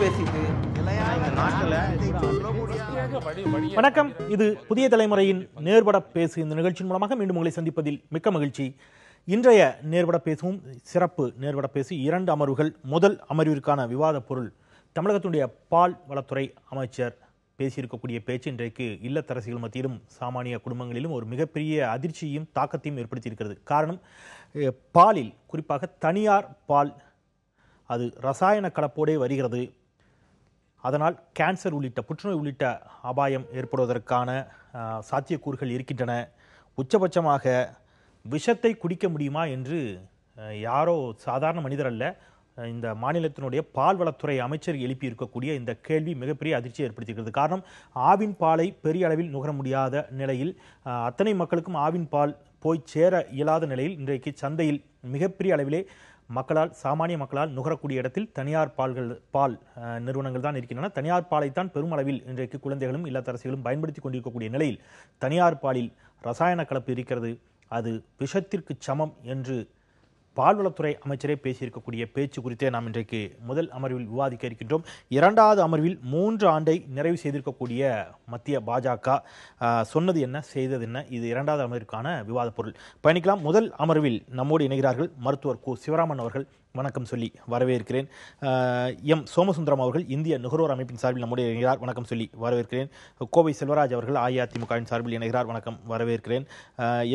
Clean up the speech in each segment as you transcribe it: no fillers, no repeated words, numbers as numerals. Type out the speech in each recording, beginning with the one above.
பேசிட்டு வணக்கம். இது புதிய தலைமுறையின் நேர்பட பேசு. இந்த நிகழ்ச்சியின் மூலமாக மீண்டும் உங்களை சந்திப்பதில் மிக்க மகிழ்ச்சி. இன்றைய நேர்பட பேசும் சிறப்பு நேர்பட பேசு 2 அமர்வுகள். முதல் அமர்விற்கான விவாத பொருள் தமிழகத்தினுடைய பால் வளத்துறை அமைச்சர் பேசியிருக்கக்கூடிய பேச்சு இன்றைக்கு இல்லத்தரசிகள் மத்தியிலும் சாமானிய குடும்பங்களிலும் ஒரு மிகப்பெரிய அதிர்ச்சியையும் தாக்கத்தையும் ஏற்படுத்தியிருக்கிறது. காரணம், பாலில் குறிப்பாக தனியார் பால் அது ரசாயன கலப்போடே வருகிறது. அதனால் கேன்சர் உள்ளிட்ட புற்றுநோய் உள்ளிட்ட அபாயம் ஏற்படுவதற்கான சாத்தியக்கூறுகள் இருக்கின்றன. உச்சபட்சமாக விஷத்தை குடிக்க முடியுமா என்று யாரோ சாதாரண மனிதர் அல்ல, இந்த மாநிலத்தினுடைய பால்வளத்துறை அமைச்சர் எழுப்பி இருக்கக்கூடிய இந்த கேள்வி மிகப்பெரிய அதிர்ச்சியை ஏற்படுத்தியிருக்கிறது. காரணம், ஆவின் பாலை பெரிய அளவில் நுகர முடியாத நிலையில், அத்தனை மக்களுக்கும் ஆவின் பால் போய் சேர இயலாத நிலையில் இன்றைக்கு சந்தையில் மிகப்பெரிய அளவிலே மக்களால், சாமானிய மக்களால் நுகரக்கூடிய இடத்தில் தனியார் பால் நிறுவனங்கள் தான் இருக்கின்றன. தனியார் பாலைத்தான் பெருமளவில் இன்றைக்கு குழந்தைகளும் இல்லத்தரசிகளும் பயன்படுத்தி கொண்டிருக்கக்கூடிய நிலையில் தனியார் பாலில் ரசாயன கலப்பு இருக்கிறது, அது விஷத்திற்கு சமம் என்று பால்வளத்துறை அமைச்சரே பேசியிருக்கக்கூடிய பேச்சு குறித்தே நாம் இன்றைக்கு முதல் அமர்வில் விவாதிக்க இருக்கின்றோம். 2வது அமர்வில் 3 ஆண்டை நிறைவு செய்திருக்கக்கூடிய மத்திய பாஜக சொன்னது என்ன, செய்தது என்ன, இது 2வது அமர்விற்கான விவாத பொருள். பயணிக்கலாம். முதல் அமர்வில் நம்மோடு இணைகிறார்கள் மருத்துவர் கு சிவராமன் அவர்கள். வணக்கம் சொல்லி வரவேற்கிறேன். எம் சோமசுந்தரம் அவர்கள் இந்திய நுகர்வோர் அமைப்பின் சார்பில் நம்முடைய இணைகிறார். வணக்கம் சொல்லி வரவேற்கிறேன். கோவை செல்வராஜ் அவர்கள் அஇஅதிமுகவின் சார்பில் இணைகிறார். வணக்கம், வரவேற்கிறேன்.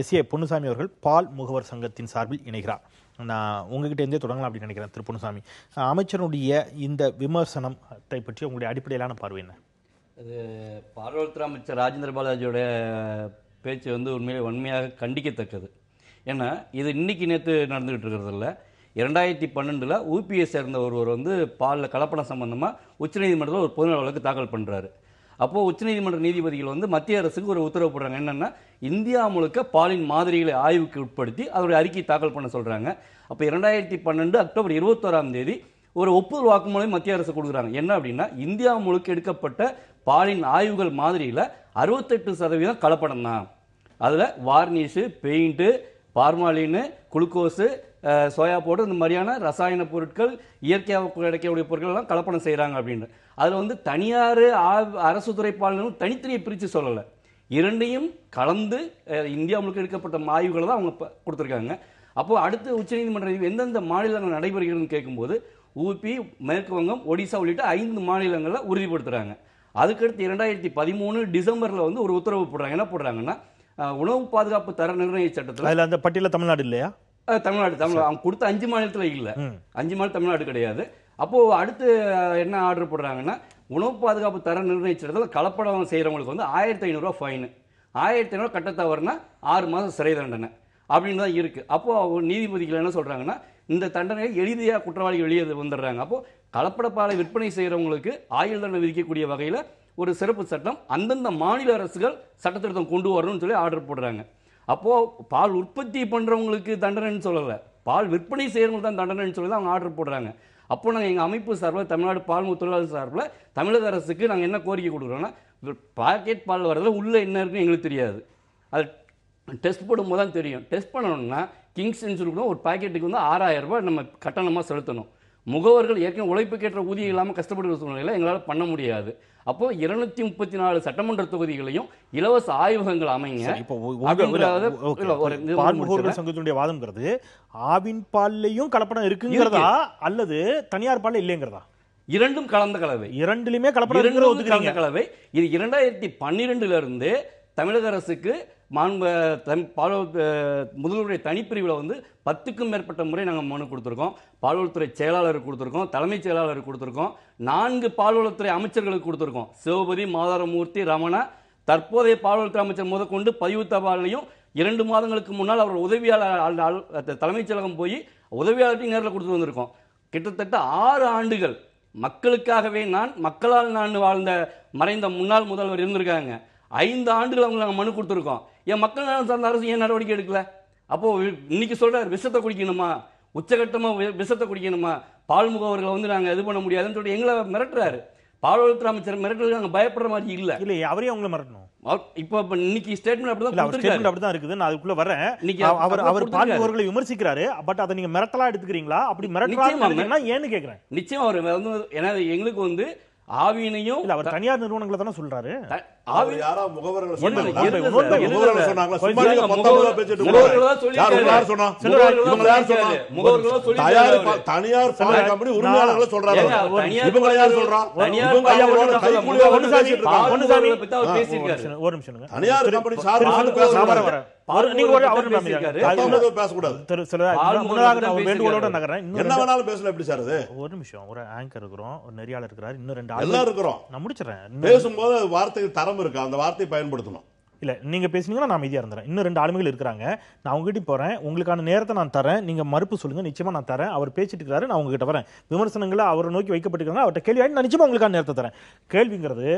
எஸ்.ஏ. பொன்னுசாமி அவர்கள் பால் முகவர் சங்கத்தின் சார்பில் இணைகிறார். நான் உங்ககிட்ட இருந்தே தொடங்கலாம் அப்படின்னு நினைக்கிறேன். திரு பொன்னுசாமி, அமைச்சருடைய இந்த விமர்சனத்தை பற்றி உங்களுடைய அடிப்படையிலான பார்வை என்ன? அது பால்வளத்துறை அமைச்சர் ராஜேந்திர பாலாஜியோட பேச்சு உண்மையிலே வன்மையாக கண்டிக்கத்தக்கது. ஏன்னா இது இன்னைக்கு நேற்று நடந்துகிட்டு இருக்கிறதில்ல. 2012 UPS சேர்ந்த ஒருவர் பாலில் கலப்படம் சம்பந்தமாக உச்சநீதிமன்றத்தில் ஒரு பொதுநல வழக்கு தாக்கல் பண்ணுறாரு. அப்போது உச்சநீதிமன்ற நீதிபதிகள் மத்திய அரசுக்கு ஒரு உத்தரவு போடுறாங்க. என்னென்னா, இந்தியா முழுக்க பாலின் மாதிரிகளை ஆய்வுக்கு உட்படுத்தி அதோடைய அறிக்கை தாக்கல் பண்ண சொல்கிறாங்க. அப்போ 2012 அக்டோபர் 21 ஒரு ஒப்புதல் வாக்குமூலம் மத்திய அரசு கொடுக்குறாங்க. என்ன அப்படின்னா, இந்தியா முழுக்க எடுக்கப்பட்ட பாலின் ஆய்வுகள் மாதிரியில் 68% கலப்படம் தான். அதில் varnish, paint, formalin, glucose, soya powder, இந்த மாதிரியான ரசாயன பொருட்கள், இயற்கையாக கிடைக்கக்கூடிய பொருட்கள் எல்லாம் கலப்படம் செய்கிறாங்க அப்படின்னு. அதில் தனியார் அரசு துறை பாலினரும் தனித்தனியை பிரித்து சொல்லலை, இரண்டையும் கலந்து இந்தியா முழுக்க எடுக்கப்பட்ட ஆய்வுகளை தான் அவங்க கொடுத்துருக்காங்க. அப்போது அடுத்து உச்சநீதிமன்றம் எந்தெந்த மாநிலங்கள் நடைபெறுகிறதுன்னு கேட்கும்போது ஊபி, மேற்கு வங்கம், ஒடிசா உள்ளிட்ட 5 மாநிலங்களில் உறுதிப்படுத்துகிறாங்க. அதுக்கடுத்து 2013 டிசம்பரில் ஒரு உத்தரவு போடுறாங்க. என்ன போடுறாங்கன்னா, உணவு பாதுகாப்பு தர நிர்ணய சட்டத்தில் அதில் அந்த பட்டியலில் தமிழ்நாடு இல்லையா? தமிழ்நாடு அவங்க கொடுத்த 5 மாநிலத்தில் இல்லை, 5 மாநிலம் தமிழ்நாடு கிடையாது. அப்போ அடுத்து என்ன ஆர்டர் போடுறாங்கன்னா, உணவு பாதுகாப்பு தர நிர்ணய சட்டத்தில் கலப்படம் செய்யறவங்களுக்கு 1500 ஃபைனு, 1500 கட்டத்தவறுனா 6 மாதம் சிறை தண்டனை அப்படின்னு தான் இருக்கு. அப்போ நீதிபதிகள் என்ன சொல்றாங்கன்னா, இந்த தண்டனை எளிதையாக குற்றவாளிகள் வெளியே வந்துடுறாங்க. அப்போ கலப்பட பாலை விற்பனை செய்யறவங்களுக்கு ஆயுள் தண்டனை விதிக்கக்கூடிய வகையில் ஒரு சிறப்பு சட்டம் அந்தந்த மாநில அரசுகள் சட்டத்திருத்தம் கொண்டு வரணும்னு சொல்லி ஆர்டர் போடுறாங்க. அப்போ பால் உற்பத்தி பண்றவங்களுக்கு தண்டனைன்னு சொல்லலை, பால் விற்பனை செய்யறவங்களுக்கு தான் தண்டனைன்னு சொல்லி தான் அவங்க ஆர்டர் போடுறாங்க. அப்போ நாங்கள் எங்கள் அமைப்பு சார்பில், தமிழ்நாடு பால் தொழிலாளர் சார்பில் தமிழக அரசுக்கு நாங்கள் என்ன கோரிக்கை கொடுக்குறோன்னா, பாக்கெட் பால் வரதில் உள்ள என்ன இருக்குன்னு எங்களுக்கு தெரியாது, அது டெஸ்ட் போடும்போது தான் தெரியும். டெஸ்ட் பண்ணணும்னா கிங்ஸ் இன்சூரன்ஸ் ஒரு பாக்கெட்டுக்கு 6000 ரூபாய் நம்ம கட்டணமாக செலுத்தணும். முகவர்கள் ஏற்கனவே உழைப்புக்கேற்ற ஊதியம் இல்லாமல் கஷ்டப்படுற சூழ்நிலையில் எங்களால் பண்ண முடியாது. அப்போ 234 சட்டமன்ற தொகுதிகளையும் இலவச ஆய்வகங்கள் அமைங்க. சங்கத்தினுடைய வாதம்ங்கிறது ஆவின் பால்லையும் கலப்படம் இருக்குங்கிறதா அல்லது தனியார் பால் இல்லைங்கிறதா? இரண்டும் கலந்த கலவை, இரண்டிலுமே கலப்படம் கலந்த கலவை. இது 2012 தமிழக அரசுக்கு முதல்வருடைய தனிப்பிரிவில் 10க்கும் மேற்பட்ட முறை நாங்கள் மனு கொடுத்துருக்கோம். பால்வளத்துறை செயலாளருக்கு கொடுத்துருக்கோம், தலைமைச் செயலாளருக்கு கொடுத்துருக்கோம், 4 பால்வளத்துறை அமைச்சர்களுக்கு கொடுத்துருக்கோம். சிவபதி, மாதரமூர்த்தி, ரமணா, தற்போதைய பால்வளத்துறை அமைச்சர் முதற்கொண்டு பதிவு தபாலையும் 2 மாதங்களுக்கு முன்னால் அவர் உதவியாளர் தலைமைச் செயலகம் போய் உதவியாளர்கிட்டையும் நேரில் கொடுத்துட்டு வந்திருக்கோம். கிட்டத்தட்ட 6 ஆண்டுகள் மக்களுக்காகவே மக்களால் நான் வாழ்ந்த மறைந்த முன்னாள் முதல்வர் இருந்திருக்காங்க. 5 ஆண்டுகள் அவங்க நாங்கள் மனு கொடுத்துருக்கோம். என் மக்கள் நலன் சார்ந்த அரசு ஏன் நடவடிக்கை எடுக்கல? அப்போ இன்னைக்கு சொல்றாரு விஷத்தை குடிக்கணுமா, உச்சகட்டமா விஷத்தை குடிக்கணுமா, பால் முகவர்களை நாங்கள் இது பண்ண முடியாதுன்னு சொல்லி எங்களை மிரட்டுறாரு. பால்வளத்துறை அமைச்சர் மிரட்டுறது நாங்கள் பயப்படுற மாதிரி இல்லை. அவரே அவங்கள மிரட்டணும். இப்ப இன்னைக்கு ஸ்டேட்மெண்ட் அப்படிதான் இருக்குது. நான் அதுக்குள்ள வரேன். அவர் பால் முகவர்களை விமர்சிக்கிறாரு. பட் அதை நீங்க மிரட்டலா எடுத்துக்கிறீங்களா? அப்படி மிரட்டலா ஏன்னு கேக்குறேன். நிச்சயம் அவர் வந்து ஏன்னா எங்களுக்கு வந்து ஆவினையும் அவர் தனியார் நிறுவனங்களை தானே சொல்றாரு. ஒரு நிமிஷம், ஒரு ஆங்கர் இருக்கிறோம், ஒரு நெறியாளர் இருக்கிறார், இன்னும் 2 எல்லாம் இருக்கிறோம். நான் முடிச்சிடறேன். பேசும்போது வார்த்தைக்கு தரம் இருக்கு, அந்த வார்த்தையை பயன்படுத்தணும். இல்ல நீங்க பேசுனீங்கன்னா நான் அமைதியா இருந்தேன். இன்னும் 2 ஆளுமைகள் இருக்காங்க. நான் உங்ககிட்ட போறேன், உங்களுக்கான நேரத்தை நான் தரேன், நீங்க மறுப்பு சொல்லுங்க, நிச்சயமா நான் தரேன். அவர் பேசிட்டு இருக்காரு, நான் உங்ககிட்ட வரேன். விமர்சனங்களை அவரை நோக்கி வைக்கப்பட்டிருக்காங்க, அவர்கிட்ட கேள்வி நான் நிச்சயமா உங்களுக்கான நேரத்தை தரேன். கேள்விங்கிறது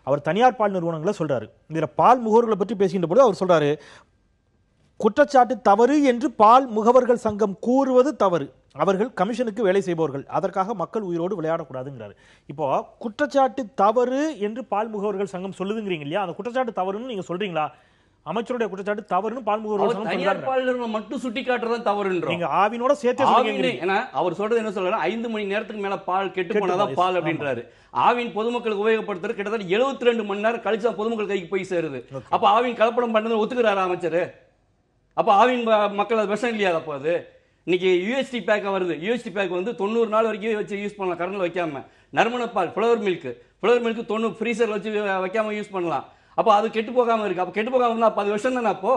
அவர் தனியார் பால் நிறுவனங்களை சொல்றாரு. இதுல பால் முகவர்களை பற்றி பேசுகின்ற போது அவர் சொல்றாரு, குற்றச்சாட்டு தவறு என்று பால் முகவர்கள் சங்கம் கூறுவது தவறு. அவர்கள் கமிஷனுக்கு வேலை செய்பவர்கள், அதற்காக மக்கள் உயிரோடு விளையாடக்கூடாதுங்கிறாரு. இப்போ குற்றச்சாட்டு தவறு என்று பால் முகவர்கள் சங்கம் சொல்லுதுங்கிறீங்க இல்லையா? அந்த குற்றச்சாட்டு தவறுன்னு நீங்க சொல்றீங்களா? அமைச்சருடைய குற்றச்சாட்டு தவறுன்னு பால் முகவர்கள் சங்கம் சொல்றாங்க. மட்டும் சுட்டி காட்டுறதா தவறுன்றோம். நீங்க ஆவினோட சேர்த்து சொல்றீங்க. ஏன்னா அவர் சொல்றது என்ன சொல்றாரு, 5 மணி நேரத்துக்கு மேல பால் கெட்டு போனாதான் பால் அப்படின்றாரு. ஆவின் பொதுமக்களுக்கு உபயோகப்படுத்துறது கிட்டத்தட்ட 72 மணி நேரம் கழிச்சு பொதுமக்கள் கைக்கு போய் சேருது. அப்ப ஆவின் கலப்படம் பண்ணது ஒத்துக்கிறாரா அமைச்சர்? அப்ப ஆவின் மக்கள் அது விஷம் இல்லையா? அப்போ அது இன்னைக்கு யூஎஸ்டி பேக் வருது. யூஎஸ்டி பேக் வந்து 90 நாள் வரைக்கும் வச்சு யூஸ் பண்ணலாம், கரண்ட்ல வைக்காம. நறுமணப்பால் ஃப்ளவர் மில்க் 90 ஃப்ரீசர்ல வச்சு வைக்காம யூஸ் பண்ணலாம். அப்ப அது கெட்டு போகாம இருக்கு. அப்ப கெட்டு போகாம இருந்தா 10 வருஷம் தானே. அப்போ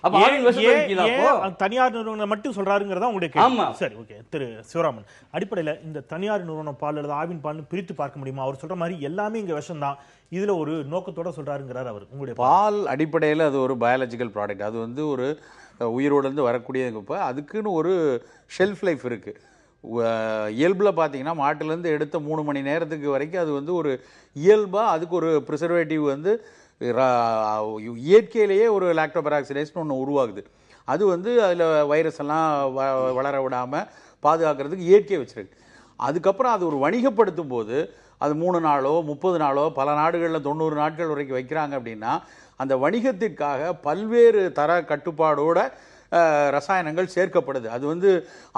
அப்ப ஆவின் விஷம் தனியார் நிறுவனம் மட்டும் சொல்றாருங்கிறதா உங்களுடைய கேள்வி. ஆமா சரி, ஓகே. திரு சிவராமன், அடிப்படையில் இந்த தனியார் நிறுவனம் பால் அல்லது ஆவின் பால் பிரித்து பார்க்க முடியுமா? அவர் சொல்ற மாதிரி எல்லாமே இங்க விஷம் தான், இதுல ஒரு நோக்கத்தோட சொல்றாருங்கிறார் அவர். உங்களுடைய பால் அடிப்படையில் அது ஒரு பயாலஜிக்கல் ப்ராடக்ட். அது வந்து ஒரு உயிரோடு வரக்கூடியது. இப்போ அதுக்குன்னு ஒரு ஷெல்ஃப் லைஃப் இருக்குது. இயல்பில் பார்த்தீங்கன்னா மாட்டிலேருந்து எடுத்த 3 மணி நேரத்துக்கு வரைக்கும் அது வந்து ஒரு இயல்பாக அதுக்கு ஒரு ப்ரிசர்வேட்டிவ் வந்து இயற்கையிலேயே ஒரு லாக்டோபராக்சிடேஸ்னு ஒன்று உருவாகுது. அது வந்து அதில் வைரஸ் எல்லாம் வளர விடாமல் பாதுகாக்கிறதுக்கு இயற்கையை வச்சுருக்கு. அதுக்கப்புறம் அது ஒரு வணிகப்படுத்தும் போது அது 3 நாளோ 30 நாளோ பல நாடுகளில் 90 நாட்கள் வரைக்கும் வைக்கிறாங்க. அப்படின்னா அந்த வணிகத்திற்காக பல்வேறு தர கட்டுப்பாடோட ரசாயனங்கள் சேர்க்கப்படுது. அது வந்து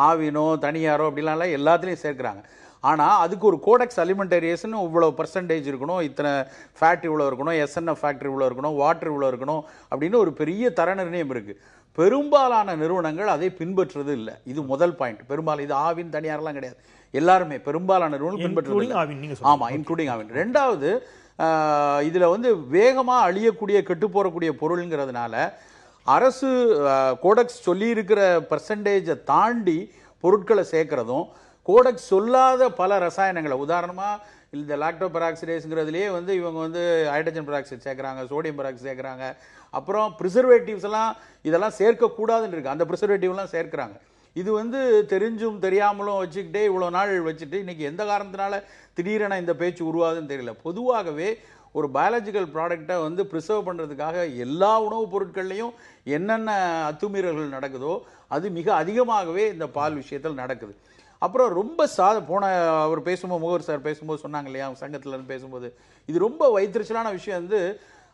ஆவினோ தனியாரோ அப்படிலாம் எல்லாத்துலேயும் சேர்க்குறாங்க. ஆனால் அதுக்கு ஒரு கோடெக்ஸ் அலிமெண்டேரியஸ்னு இவ்வளோ பர்சன்டேஜ் இருக்கணும், இத்தனை ஃபேக்ட்ரி இவ்வளோ இருக்கணும், எஸ்என்எஃப் ஃபேக்ட்ரி இவ்வளோ இருக்கணும், வாட்டர் இவ்வளோ இருக்கணும் அப்படின்னு ஒரு பெரிய தர நிர்ணயம் இருக்குது. பெரும்பாலான நிறுவனங்கள் அதை பின்பற்றுறது இல்லை. இது முதல் பாயிண்ட். பெரும்பாலும் இது ஆவின் தனியாரெல்லாம் கிடையாது, எல்லாருமே பெரும்பாலான நிறுவனங்கள் பின்பற்றுறது. ஆமாம், இன்க்ளூடிங் ஆவின். ரெண்டாவது, இதில் வந்து வேகமாக அழியக்கூடிய கெட்டு போகக்கூடிய பொருளுங்கிறதுனால அரசு கோடெக்ஸ் சொல்லி இருக்கிற பர்சன்டேஜை தாண்டி பொருட்களை சேர்க்கிறதும், கோடெக்ஸ் சொல்லாத பல ரசாயனங்களை, உதாரணமாக இந்த லாக்டோபராக்சிடேஸ்ங்கிறதுலேயே வந்து இவங்க வந்து ஹைட்ரஜன் பெராக்சைடு சேர்க்குறாங்க, சோடியம் பெராக்சைடு சேர்க்குறாங்க, அப்புறம் ப்ரிசர்வேட்டிவ்ஸ் எல்லாம் இதெல்லாம் சேர்க்கக்கூடாதுன்னு இருக்குது, அந்த ப்ரிசர்வேட்டிவ்லாம் சேர்க்குறாங்க. இது வந்து தெரிஞ்சும் தெரியாமலும் வச்சுக்கிட்டே இவ்வளோ நாள் வச்சுட்டு இன்றைக்கி எந்த காரணத்தினால திடீரென இந்த பேச்சு உருவாதுன்னு தெரியல. பொதுவாகவே ஒரு பயாலஜிக்கல் ப்ராடக்டை வந்து ப்ரிசர்வ் பண்ணுறதுக்காக எல்லா உணவுப் பொருட்கள்லையும் என்னென்ன அத்துமீறல்கள் நடக்குதோ அது மிக அதிகமாகவே இந்த பால் விஷயத்தில் நடக்குது. அப்புறம் ரொம்ப போன அவர் பேசும்போது, முகவர் சார் பேசும்போது சொன்னாங்க இல்லையா, சங்கத்தில் பேசும்போது, இது ரொம்ப வைத்திருச்சலான விஷயம். வந்து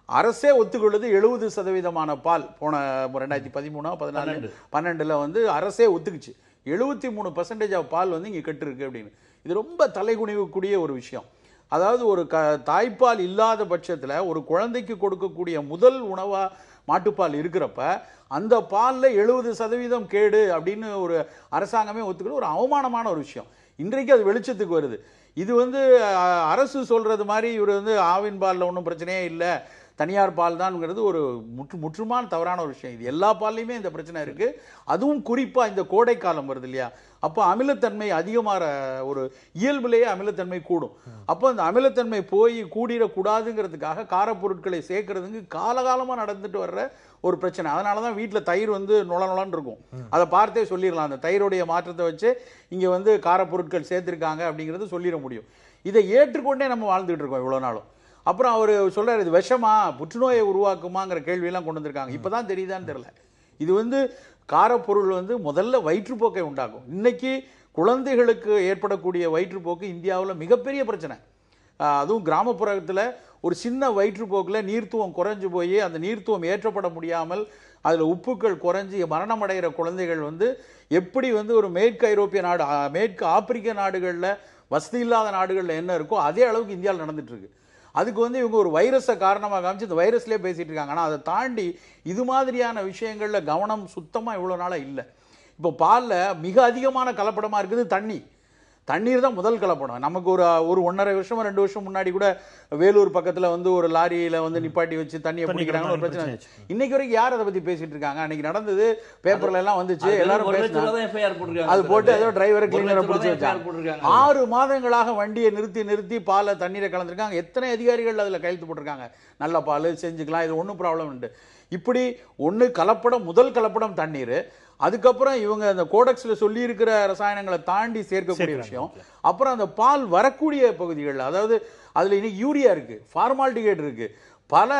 அரசே ஒத்துக்கொள்ளுது 70% பால் போன 2013-14-12 வந்து அரசே ஒத்துக்குச்சு 73% பால் வந்து இங்கே கெட்டு இருக்கு அப்படின்னு. இது ரொம்ப தலைகுனிவுக்கூடிய ஒரு விஷயம். அதாவது ஒரு தாய்ப்பால் இல்லாத பட்சத்தில் ஒரு குழந்தைக்கு கொடுக்கக்கூடிய முதல் உணவா மாட்டுப்பால் இருக்கிறப்ப அந்த பாலில் 70% கேடு அப்படின்னு ஒரு அரசாங்கமே ஒத்துக்கிற ஒரு அவமானமான ஒரு விஷயம். இன்றைக்கு அது வெளிச்சத்துக்கு வருது. இது வந்து அரசு சொல்றது மாதிரி இவர் வந்து ஆவின் பாலில் ஒன்றும் பிரச்சனையே இல்லை, தனியார் பால் தான்ங்கிறது ஒரு முற்றுமான தவறான ஒரு விஷயம். இது எல்லா பால்லையுமே இந்த பிரச்சனை இருக்கு. அதுவும் குறிப்பா இந்த கோடை காலம் வருது இல்லையா, அப்போ அமிலத்தன்மை அதிகமாக ஒரு இயல்பிலேயே அமிலத்தன்மை கூடும். அப்போ அந்த அமிலத்தன்மை போய் கூடிடக்கூடாதுங்கிறதுக்காக காரப்பொருட்களை சேர்க்கறதுக்கு காலகாலமாக நடந்துட்டு வர்ற ஒரு பிரச்சனை. அதனால தான் வீட்டில் தயிர் வந்து நுழன்னு இருக்கும், அதை பார்த்தே சொல்லிடலாம். அந்த தயிரோடைய மாற்றத்தை வச்சு இங்கே வந்து காரப்பொருட்கள் சேர்த்துருக்காங்க அப்படிங்கிறது சொல்லிட முடியும். இதை ஏற்றுக்கொண்டே நம்ம வாழ்ந்துட்டு இருக்கோம் இவ்வளோ நாளும். அப்புறம் அவர் சொல்றாரு, இது விஷமா, புற்றுநோயை உருவாக்குமாங்கிற கேள்வியெல்லாம் கொண்டு வந்திருக்காங்க. இப்போதான் தெரியுதான்னு தெரியல. இது வந்து காரப்பொருள் வந்து முதல்ல வயிற்றுப்போக்கை உண்டாக்கும். இன்னைக்கு குழந்தைகளுக்கு ஏற்படக்கூடிய வயிற்றுப்போக்கு இந்தியாவில் மிகப்பெரிய பிரச்சனை. அதுவும் கிராமப்புறத்தில் ஒரு சின்ன வயிற்றுப்போக்கில் நீர்த்துவம் குறைஞ்சு போய் அந்த நீர்த்துவம் ஏற்றப்பட முடியாமல் அதில் உப்புக்கள் குறைஞ்சி மரணமடைகிற குழந்தைகள் வந்து எப்படி வந்து ஒரு மேற்கு ஐரோப்பிய நாடு, மேற்கு ஆப்பிரிக்க நாடுகளில் வசதி இல்லாத நாடுகளில் என்ன இருக்கோ அதே அளவுக்கு இந்தியாவில் நடந்துட்டு இருக்கு. அதுக்கு வந்து இவங்க ஒரு வைரஸை காரணமாக காமிச்சு இந்த வைரஸ்லேயே பேசிட்டு இருக்காங்க. ஆனால் அதை தாண்டி இது மாதிரியான விஷயங்களில் கவனம் சுத்தமாக இவ்வளோ நாளாக இல்லை. இப்போ பாலில் மிக அதிகமான கலப்படமாக இருக்குது தண்ணீர் தான் முதல் கலப்படம். நமக்கு ஒரு 1.5 வருஷம் 2 வருஷம் முன்னாடி கூட வேலூர் பக்கத்தில் வந்து ஒரு லாரியில வந்து நிப்பாட்டி வச்சு தண்ணியை பிடிக்கிறாங்க, ஒரு பிரச்சனை. இன்னைக்கு வரைக்கும் யார் அதை பத்தி பேசிட்டு இருக்காங்க? அன்னைக்கு நடந்தது, பேப்பர்ல எல்லாம் வந்துச்சு, எல்லாரும் பேசினாங்க. அது போட்டு ஏதோ டிரைவரை கிளீனரை பிடிச்சி வச்சாங்க. 6 மாதங்களாக வண்டியை நிறுத்தி பாலை தண்ணீரை கலந்துருக்காங்க. எத்தனை அதிகாரிகள் அதுல கையெழுத்து போட்டிருக்காங்க, நல்ல பால் செஞ்சுக்கலாம், இது ஒன்றும் ப்ராப்ளம் உண்டு. இப்படி முதல் கலப்படம் தண்ணீர், அதுக்கப்புறம் இவங்க அந்த கோடெக்ஸ்ல சொல்லி இருக்கிற ரசாயனங்களை தாண்டி சேர்க்கக்கூடிய விஷயம், அப்புறம் அந்த பால் வரக்கூடிய பகுதிகள், அதாவது அதுல இன்னைக்கு யூரியா இருக்கு, ஃபார்மால்டிஹைட் இருக்கு, பல